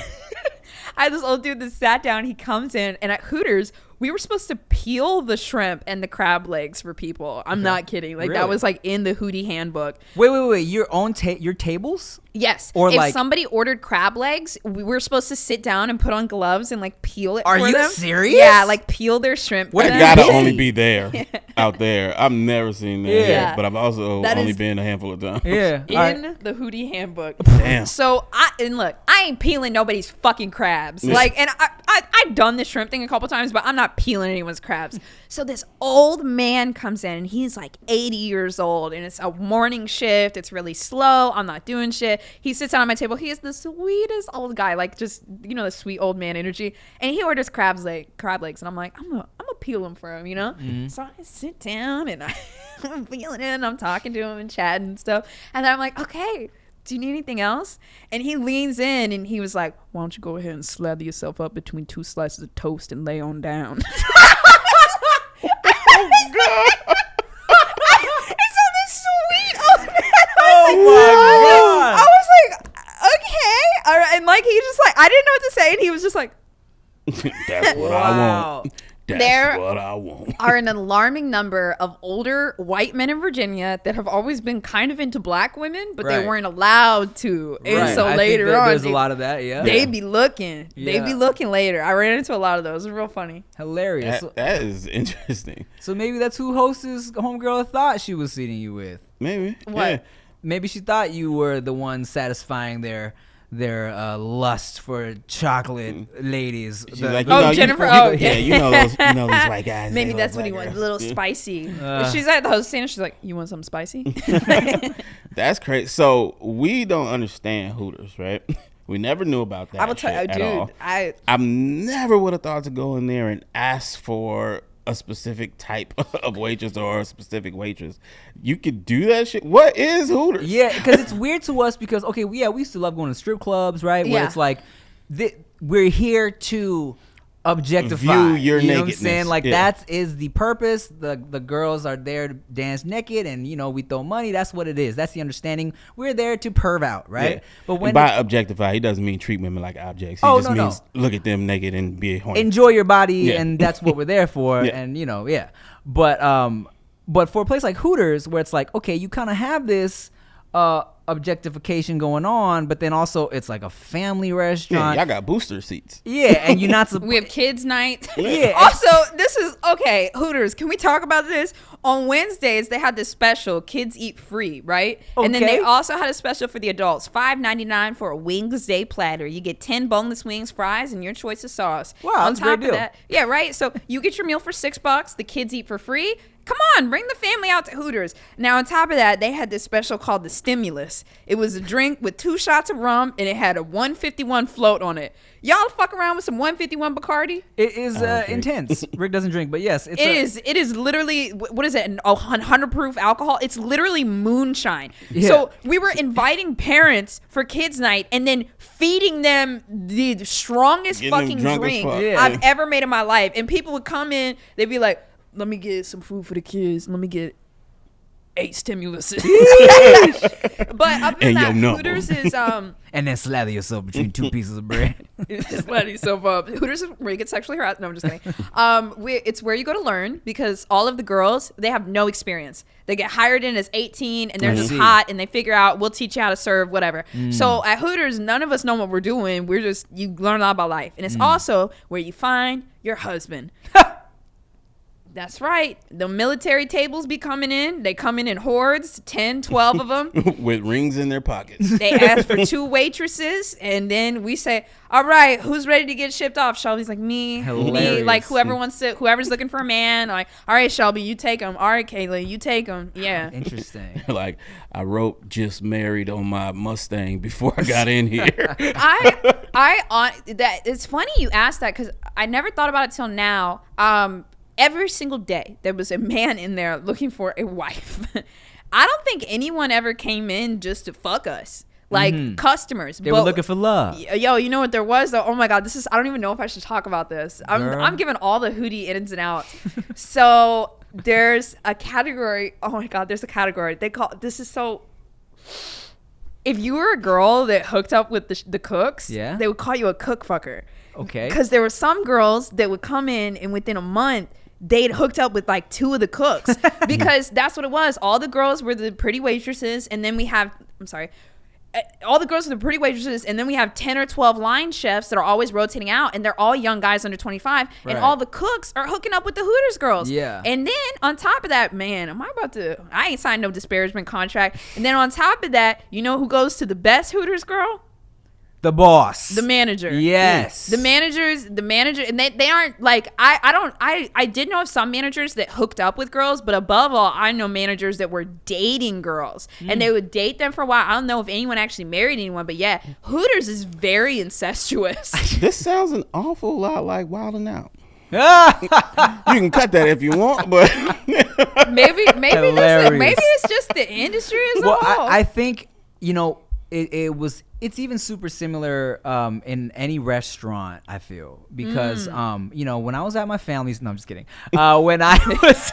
I had this old dude that sat down. He comes in, and at Hooters, we were supposed to peel the shrimp and the crab legs for people. I'm not kidding. Like, that was like in the Hootie handbook. Wait. Your own your tables? Yes. Or if somebody ordered crab legs, we were supposed to sit down and put on gloves and like peel it. Are for you them. serious? Yeah, like peel their shrimp. For I them. gotta only be there, out there. I've never seen that, Yeah. but I've also That only is- been a handful of times. Yeah. In the Hootie handbook. Damn. So look, I ain't peeling nobody's fucking crabs. Like, and I've done the shrimp thing a couple times, but I'm not peeling anyone's crabs. So this old man comes in, and he's like 80 years old, and it's a morning shift. It's really slow. I'm not doing shit. He sits down on my table. He is the sweetest old guy, like just the sweet old man energy. And he orders crab legs, and I'm like, I'm gonna peel them for him, Mm-hmm. So I sit down, and I'm peeling it, and I'm talking to him and chatting and stuff. And then I'm like, okay, do you need anything else? And he leans in, and he was like, why don't you go ahead and slather yourself up between 2 slices of toast and lay on down. Oh my god. I was like, okay. All right. And like, he just like, I didn't know what to say. And he was just like, That's what I want. That's what I want. Are an alarming number of older white men in Virginia that have always been kind of into black women, but they weren't allowed to. And Right. so I later think on, there's a lot of that. Yeah. They be looking. Yeah. They be looking later. I ran into a lot of those. It was real funny. Hilarious. That is interesting. So maybe that's who hostess homegirl thought she was seating you with. Maybe. What? Yeah. Maybe she thought you were the one satisfying their their lust for chocolate ladies. She's The- like, the- Oh, you Jennifer, know, oh, yeah, you know those white guys. Maybe they that's love what he black wants. A girls. little spicy. Uh. She's at the host stand. She's like, "You want something spicy?" That's crazy. So we don't understand Hooters, right? We never knew about that. I will tell shit you, at all. dude. I never would have thought to go in there and ask for a specific type of waitress or a specific waitress. You could do that shit. What is Hooters? Yeah, because it's weird to us because okay, we used to love going to strip clubs, right? Where Yeah. it's like we're here to objectify. View your you know what I'm nakedness. saying? Like Yeah. that is the purpose. The girls are there to dance naked, and you know we throw money. That's what it is. That's the understanding. We're there to perv out, right? Yeah. But And when by objectify, he doesn't mean treat women like objects. He Oh, just no, means look at them naked and be horny. enjoy your body, Yeah. and that's what we're there for. Yeah. And you know, yeah. But for a place like Hooters, where it's like, okay, you kind of have this objectification going on, but then also it's like a family yeah, restaurant. y'all got booster seats. Yeah, and you're not supposed. we have kids night. Yeah. Also, this is okay. Hooters, can we talk about this? On Wednesdays, they had this special, kids eat free, right? And then Okay. they also had a special for the adults, $5.99 for a Wings Day platter. You get 10 boneless wings, fries, and your choice of sauce. Wow, On that's a great top deal. of that, yeah, right. So you get your meal for $6. The kids eat for free. Come on, bring the family out to Hooters. Now, on top of that, they had this special called the Stimulus. It was a drink with 2 shots of rum, and it had a 151 float on it. Y'all fuck around with some 151 Bacardi? It is drink. intense. Rick doesn't drink, but yes, it's It is literally, what is it, 100 proof alcohol? It's literally moonshine. Yeah. So we were inviting parents for kids night and then feeding them the strongest Getting them fucking drunk as drink fuck. Yeah. I've ever made in my life. And people would come in, they'd be like, let me get some food for the kids. Let me get 8 stimuluses. But other Hey, than yo, that, no. Hooters is and then slather yourself between 2 pieces of bread. just let yourself up. Hooters is where you get sexually harassed. No, I'm just kidding. It's where you go to learn because all of the girls, they have no experience. They get hired in as 18 and they're I just see. hot and they figure out we'll teach you how to serve, whatever. So at Hooters, none of us know what we're doing. We're just, you learn a lot about life. And it's also where you find your husband. That's right. The military tables be coming in. They come in hordes, 10, 12 of them. With rings in their pockets. They ask for 2 waitresses, and then we say, "All right, who's ready to get shipped off?" Shelby's like, "Me, Hilarious. like whoever's looking for a man." Like, "All right, Shelby, you take him. All right, Kayla, you take him." Yeah. Interesting. Like, I wrote "just married" on my Mustang before I got in here. It's funny you asked that because I never thought about it till now. Every single day there was a man in there looking for a wife. I don't think anyone ever came in just to fuck us. Like customers. They were looking for love. Yo, you know what there was though? Oh my God, I don't even know if I should talk about this. Girl. I'm giving all the hootie ins and outs. So there's a category. Oh my God, there's a category. If you were a girl that hooked up with the cooks, Yeah. they would call you a cook fucker. Okay. Because there were some girls that would come in and within a month, they'd hooked up with like 2 of the cooks because that's what it was. All the girls were the pretty waitresses. And then we have, all the girls are the pretty waitresses, and then we have 10 or 12 line chefs that are always rotating out, and they're all young guys under 25, Right. and all the cooks are hooking up with the Hooters girls. Yeah. And then on top of that, man, I ain't signed no disparagement contract. And then on top of that, you know who goes to the best Hooters girl? The boss. The manager. Yes. The manager, and they aren't like, I did know of some managers that hooked up with girls, but above all, I know managers that were dating girls and they would date them for a while. I don't know if anyone actually married anyone, but yeah, Hooters is very incestuous. This sounds an awful lot like Wildin' Out. Ah! You can cut that if you want, but maybe Hilarious. it's just the industry as Well, a whole. I think, you know, it's even super similar in any restaurant, I feel, because you know, when I was at my family's, no, I'm just kidding. When I was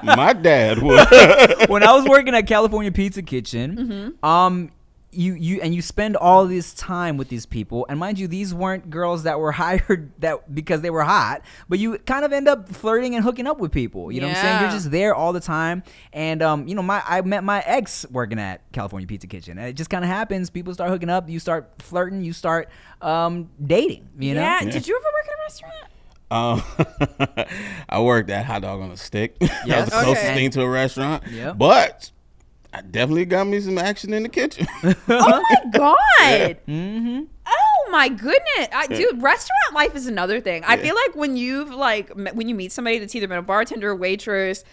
my dad would. when I was working at California Pizza Kitchen, you spend all this time with these people, and mind you, these weren't girls that were hired because they were hot, but you kind of end up flirting and hooking up with people. You know what I'm saying? You're just there all the time, and you know, I met my ex working at California Pizza Kitchen, and it just kind of happens. People start hooking up, you start flirting, you start dating. You know? Yeah. Did you ever work in a restaurant? I worked at Hot Dog on a Stick. That was Yes. the closest Okay. thing to a restaurant. Yep. But I definitely got me some action in the kitchen. Oh my god. Mm-hmm. Oh my goodness, dude! Restaurant life is another thing. I feel like when you meet somebody that's either been a bartender, waitress,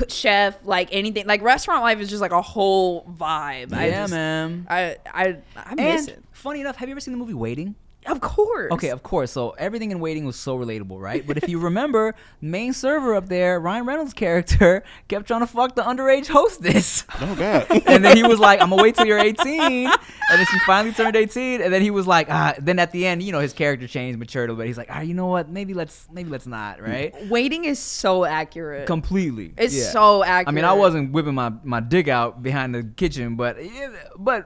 chef, like anything, like restaurant life is just like a whole vibe. Man. I miss it. Funny enough, have you ever seen the movie Waiting? Of course. Okay, of course. So everything in Waiting was so relatable, right? But if you remember, main server up there, Ryan Reynolds' character, kept trying to fuck the underage hostess. Oh God! And then he was like, "I'm gonna wait till you're 18." And then she finally turned 18. And then he was like, Then at the end, his character changed, matured a little bit. He's like, you know what? Maybe let's not, right? Waiting is so accurate. Completely. It's so accurate. I mean, I wasn't whipping my dick out behind the kitchen, but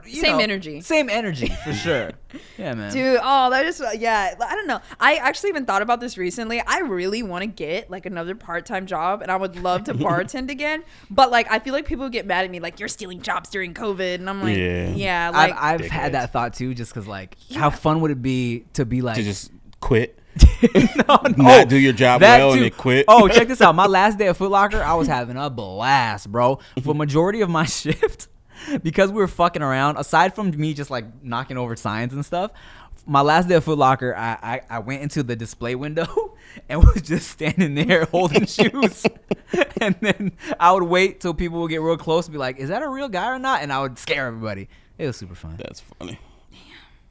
same energy. Same energy for sure. Yeah, man. Dude, that is, I don't know. I actually even thought about this recently. I really want to get like another part-time job, and I would love to bartend again. But like, I feel like people get mad at me, like, you're stealing jobs during COVID, and I'm like, like I've had that thought too, just because like, how fun would it be to be like to just quit? No. Not do your job well and then quit. Oh, check this out. My last day at Foot Locker, I was having a blast, bro. For majority of my shift, because we were fucking around, aside from me just like knocking over signs and stuff, my last day at Foot Locker, I went into the display window and was just standing there holding shoes. And then I would wait till people would get real close and be like, is that a real guy or not? And I would scare everybody. It was super fun. That's funny.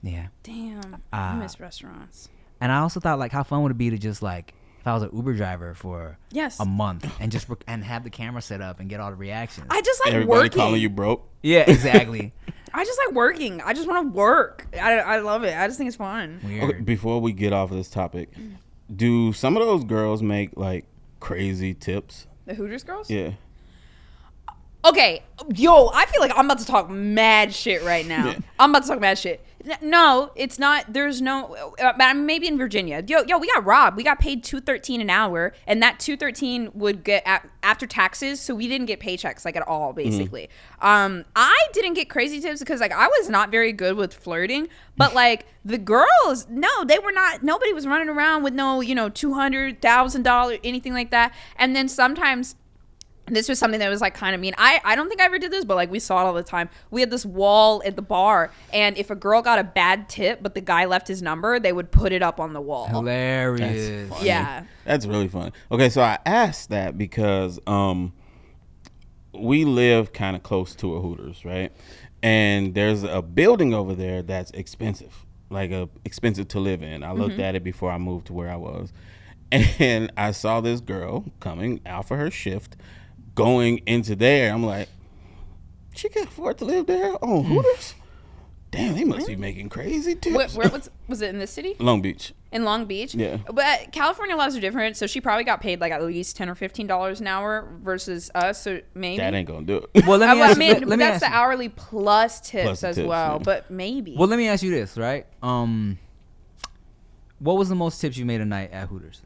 Yeah. Damn. I miss restaurants. And I also thought, like, how fun would it be to just, like, if I was an Uber driver for a month and just and have the camera set up and get all the reactions. I just like Everybody working. calling you broke. Yeah, exactly. I just like working. I just want to work. I love it. I just think it's fun. Weird. Okay, before we get off of this topic, do some of those girls make like crazy tips? The Hooters girls? Yeah. Okay, yo, I feel like I'm about to talk mad shit right now. Yeah. I'm about to talk mad shit. No, it's not. There's no. Maybe in Virginia. Yo, we got robbed. We got paid $2.13 an hour, and that $2.13 would get after taxes, so we didn't get paychecks like at all, basically. I didn't get crazy tips because like I was not very good with flirting, but like the girls, no, they were not. Nobody was running around with no, $200,000, anything like that. And then sometimes. This was something that was like kind of mean. I don't think I ever did this, but like we saw it all the time. We had this wall at the bar, and if a girl got a bad tip, but the guy left his number, they would put it up on the wall. Hilarious. That's funny. Yeah. That's really funny. Okay, so I asked that because we live kind of close to a Hooters, right? And there's a building over there that's expensive, like expensive to live in. I looked at it before I moved to where I was, and I saw this girl coming out for her shift, going into there. I'm like, she can afford to live there on Hooters? Damn, they must be making crazy tips. Where was it in this city? Long Beach. In Long Beach? Yeah. But California laws are different, so she probably got paid like at least $10 or $15 an hour versus us, so maybe. That ain't gonna do it. Well, let me ask you, but that's the hourly plus tips Plus the as tips, well, yeah. but maybe. Well, let me ask you this, right? What was the most tips you made a night at Hooters?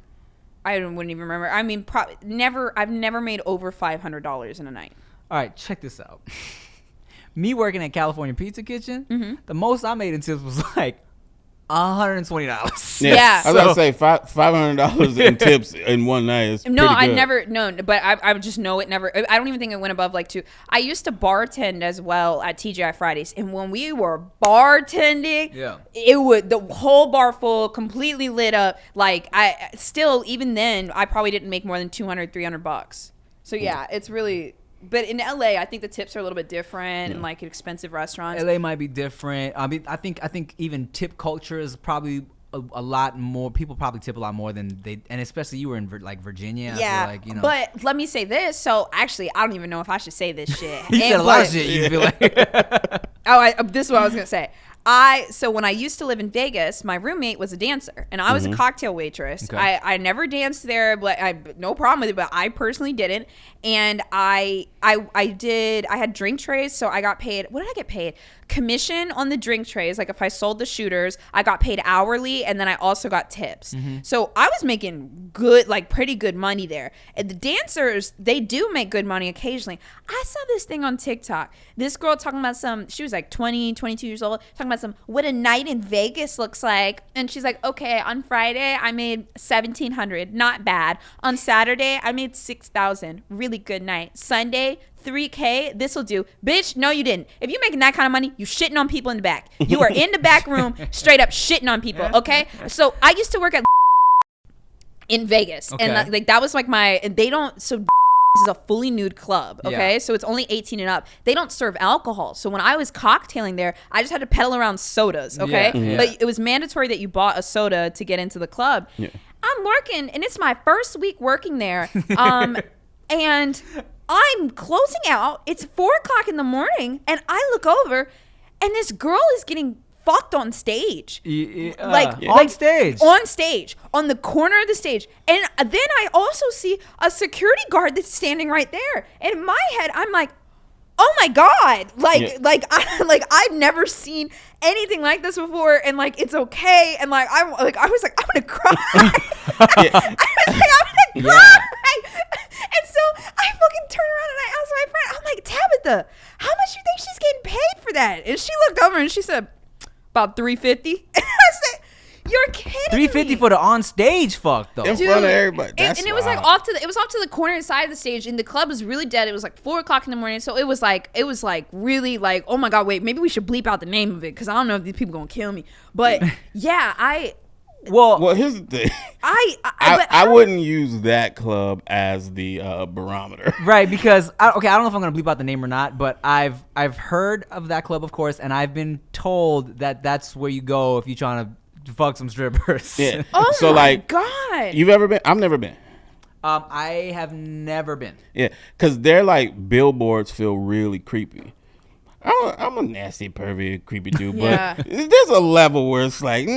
I wouldn't even remember. I mean, I've never made over $500 in a night. All right, check this out. Me working at California Pizza Kitchen, the most I made in tips was like $120. Yeah. I was about to say $500 in tips in one night is No, pretty I good. never. No, but I would just know it never. I don't even think it went above like 2. I used to bartend as well at TGI Fridays, and when we were bartending, it would the whole bar full, completely lit up. Like I still, even then, I probably didn't make more than $200-$300. So yeah, it's really. But in LA, I think the tips are a little bit different, and like expensive restaurants. LA might be different. I mean, I think even tip culture is probably a lot more. People probably tip a lot more than they, and especially you were in like Virginia. Yeah, I feel like, but let me say this. So actually, I don't even know if I should say this shit. You said a lot of shit. You feel like. This is what I was gonna say. So when I used to live in Vegas, my roommate was a dancer, and I was a cocktail waitress. Okay. I never danced there, but no problem with it. But I personally didn't, and I had drink trays, so I got paid. What did I get paid? Commission on the drink trays. Like if I sold the shooters, I got paid hourly, and then I also got tips. So I was making good, like pretty good money there. And the dancers, they do make good money occasionally. I saw this thing on TikTok. This girl talking about she was like 20, 22 years old, talking about about some what a night in Vegas looks like, and she's like, okay, on Friday I made $1,700, not bad. On Saturday I made $6,000, really good night. Sunday $3K, this will do. Bitch, no you didn't. If you're making that kind of money, you shitting on people in the back. You are in the back room straight up shitting on people, okay? So I used to work at in Vegas, Okay. and like that was like my, and they don't, so this is a fully nude club, okay? Yeah. So it's only 18 and up. They don't serve alcohol. So when I was cocktailing there, I just had to peddle around sodas, okay? Yeah. Mhm. But it was mandatory that you bought a soda to get into the club. Yeah. I'm working, and it's my first week working there. And I'm closing out. It's 4:00 in the morning, and I look over, and this girl is getting fucked on stage. On stage. On stage, on the corner of the stage. And then I also see a security guard that's standing right there. And in my head, I'm like, oh my God. I've never seen anything like this before. And like, it's okay. And like, I was like, I'm gonna cry. I was like, I'm gonna cry. And so I fucking turned around and I asked my friend, I'm like, Tabitha, how much do you think she's getting paid for that? And she looked over and she said, about $350. And I said, you're kidding $350 me. for the on stage fuck though. In front of everybody. That's And it was like wild. it was off to the corner side of the stage, and the club was really dead. It was like 4:00 in the morning, so it was like really like, oh my God, wait, maybe we should bleep out the name of it because I don't know if these people gonna kill me. But yeah, Well, here's the thing. but I wouldn't use that club as the barometer. Right, because I don't know if I'm gonna bleep out the name or not, but I've heard of that club, of course, and I've been told that that's where you go if you're trying to fuck some strippers. Yeah. Oh So my like, God. you've ever been? I've never been. I have never been. Yeah, because they're like billboards feel really creepy. I'm a nasty, pervy, creepy dude, but Yeah. there's a level where it's like, I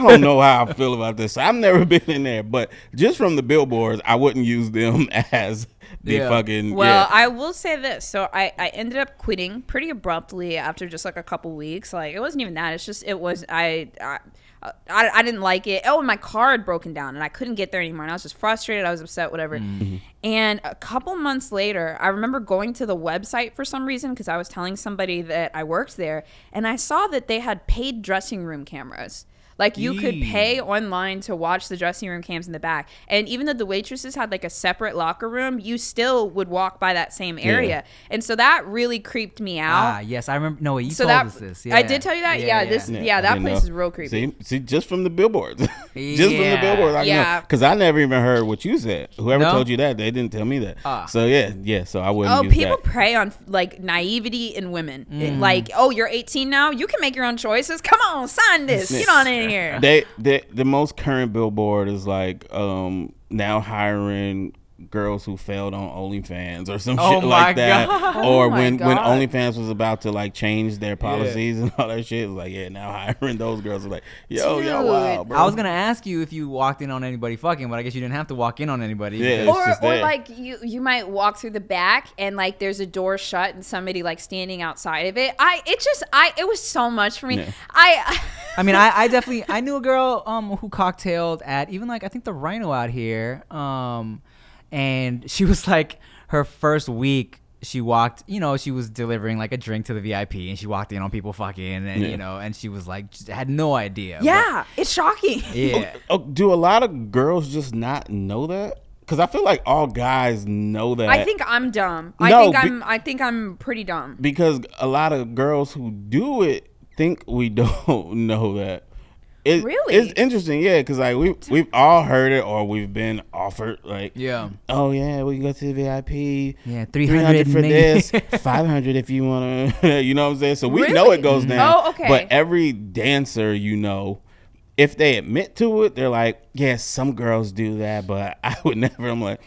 don't know how I feel about this. I've never been in there, but just from the billboards, I wouldn't use them as the fucking. Well, I will say this. So I ended up quitting pretty abruptly after just like a couple weeks. Like it wasn't even that. It's just I didn't like it. Oh, and my car had broken down and I couldn't get there anymore. And I was just frustrated. I was upset, whatever. Mm-hmm. And a couple months later, I remember going to the website for some reason because I was telling somebody that I worked there. And I saw that they had paid dressing room cameras. Like you could pay online to watch the dressing room cams in the back. And even though the waitresses had like a separate locker room, you still would walk by that same area. Yeah. And so that really creeped me out. Ah, yes, I remember. No, you So told that us this. I did tell you that. Yeah, I that didn't place know. is real creepy. See, just from the billboards, just from the Yeah. billboards, I Yeah. know because I never even heard what you said. Whoever No? told you that, they didn't tell me that. So yeah. So I wouldn't. Oh, use people that. prey on like naivety in women. Like, oh, you're 18 now. You can make your own choices. Come on, sign this. Get on in here. The most current billboard is like now hiring girls who failed on OnlyFans or some Oh shit my like that. God. Or Oh my when God. OnlyFans was about to like change their policies and all that shit, it was like, yeah, now hiring those girls are like, yo, Dude. wow, bro. I was gonna ask you if you walked in on anybody fucking, but I guess you didn't have to walk in on anybody. Yeah. because- It's just Or there. like you might walk through the back and like there's a door shut and somebody like standing outside of it. It was so much for me. Yeah. I mean, I definitely I knew a girl who cocktailed at even like I think the Rhino out here, and she was like her first week. She walked, she was delivering like a drink to the VIP, and she walked in on people fucking, and and she was like, just had no idea. Yeah, it's shocking. But, yeah. Oh, do a lot of girls just not know that? Because I feel like all guys know that. I think I'm dumb. No, I think I'm pretty dumb. because a lot of girls who do it think we don't know that. Really? It's interesting, yeah, because like we've all heard it or we've been offered like, Yeah. oh yeah, we can go to the VIP. Yeah, 300 for maybe. this, 500 if you want to. You know what I'm saying? So we know Really? it goes down. Oh, okay. But every dancer, if they admit to it, they're like, yes, some girls do that, but I would never. I'm like,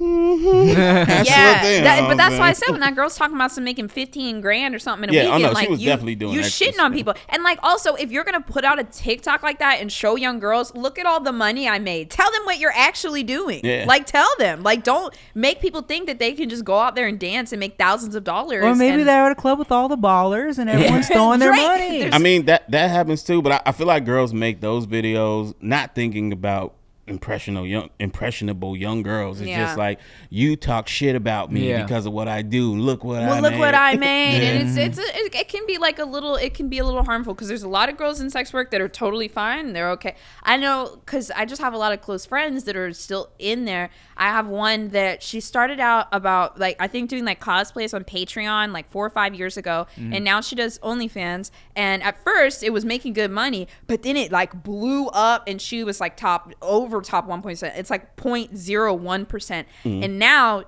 that's Yeah, the thing, but that's why I saying? said when that girl's talking about some making 15 grand or something in a Yeah, oh, weekend, no, she like was definitely doing you extra shitting on stuff. people, and like also if you're gonna put out a TikTok like that and show young girls, look at all the money I made. Tell them what you're actually doing. Yeah. Like tell them, like don't make people think that they can just go out there and dance and make thousands of dollars. Or maybe and- they're at a club with all the ballers, and everyone's throwing their Drink. money. There's- I mean that happens too, but I feel like girls make those videos not thinking about impressionable young girls. It's Yeah. just like, you talk shit about me because of what I do. Look what I made. Look what I made. And it can be like it can be a little harmful because there's a lot of girls in sex work that are totally fine. They're okay. I know because I just have a lot of close friends that are still in there. I have one that she started out about like, I think doing like cosplays on Patreon like 4 or 5 years ago. And now she does OnlyFans. And at first it was making good money, but then it like blew up and she was like top 1%. It's like 0.01%. And now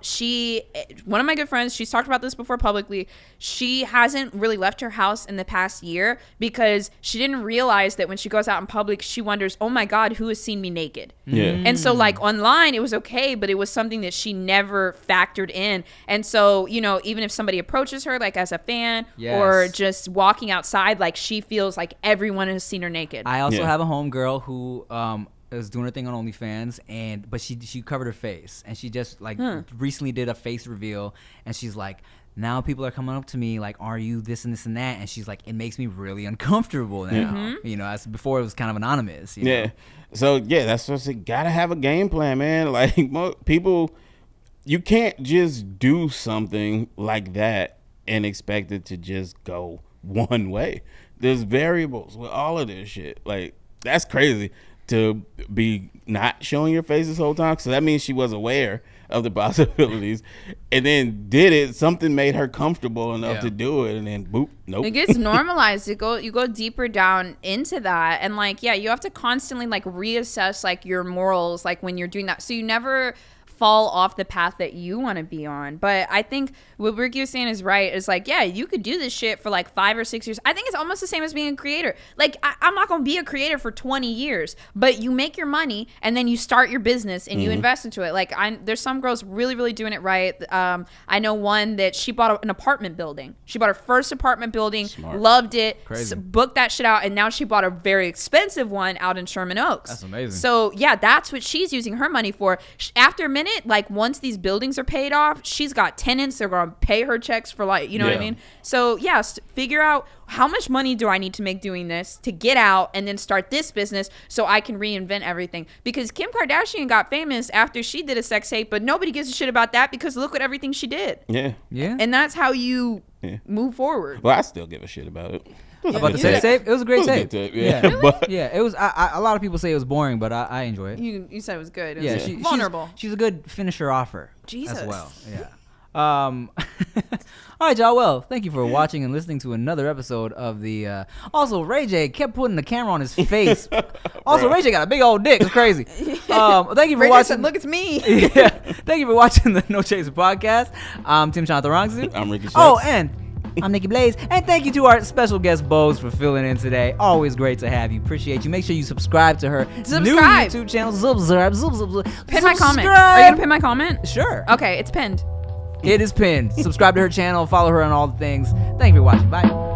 one of my good friends, she's talked about this before publicly. She hasn't really left her house in the past year because she didn't realize that when she goes out in public, she wonders, oh my God, who has seen me naked? Yeah. And so like online, it was okay, but it was something that she never factored in. And so, you know, even if somebody approaches her like as a fan or just walking outside, like she feels like everyone has seen her naked. I also have a homegirl who is doing her thing on OnlyFans, but she covered her face, and she just like recently did a face reveal, and she's like, now people are coming up to me like, are you this and this and that? And she's like, it makes me really uncomfortable now. You know, as before it was kind of anonymous. You know? So that's what it gotta have a game plan, man. Like people, you can't just do something like that and expect it to just go one way. There's variables with all of this shit. Like, that's crazy to be not showing your face this whole time. So that means she was aware of the possibilities and then did it. Something made her comfortable enough to do it, and then boop, nope. It gets normalized. You go deeper down into that, and like, you have to constantly like reassess like your morals, like when you're doing that, so you never fall off the path that you want to be on. But I think what Ricky was saying is right. It's like, you could do this shit for like 5 or 6 years. I think it's almost the same as being a creator. Like, I'm not going to be a creator for 20 years, but you make your money and then you start your business and you invest into it. Like, there's some girls really, really doing it right. I know one that she bought an apartment building. She bought her first apartment building, loved it, booked that shit out, and now she bought a very expensive one out in Sherman Oaks. That's amazing. So, that's what she's using her money for. After a minute, like once these buildings are paid off, she's got tenants. They're going to pay her checks for like, you know what I mean? So figure out how much money do I need to make doing this to get out and then start this business so I can reinvent everything. Because Kim Kardashian got famous after she did a sex tape, but nobody gives a shit about that because look at everything she did. Yeah. And that's how you move forward. Well, I still give a shit about it. About the sex tape? It was a great tape. Yeah. Really? It was. A lot of people say it was boring, but I enjoy it. You said it was good. It was vulnerable. She's a good finisher offer. Jesus. As well. Yeah. All right, y'all. Well, thank you for watching and listening to another episode of the. Also, Ray J kept putting the camera on his face. Also, Ray J got a big old dick. It's crazy. Thank you for watching. Said, look, it's me. Thank you for watching the No Chaser podcast. I'm Tim Chantarangsu. I'm Ricky Shucks. Oh, and I'm Nikki Blaze, and thank you to our special guest Boze for filling in today. Always great to have you. Appreciate you. Make sure you subscribe to her new YouTube channel. Pin my comment. Are you gonna pin my comment? Sure. Okay, it's pinned. It is pinned. Subscribe to her channel. Follow her on all the things. Thank you for watching. Bye.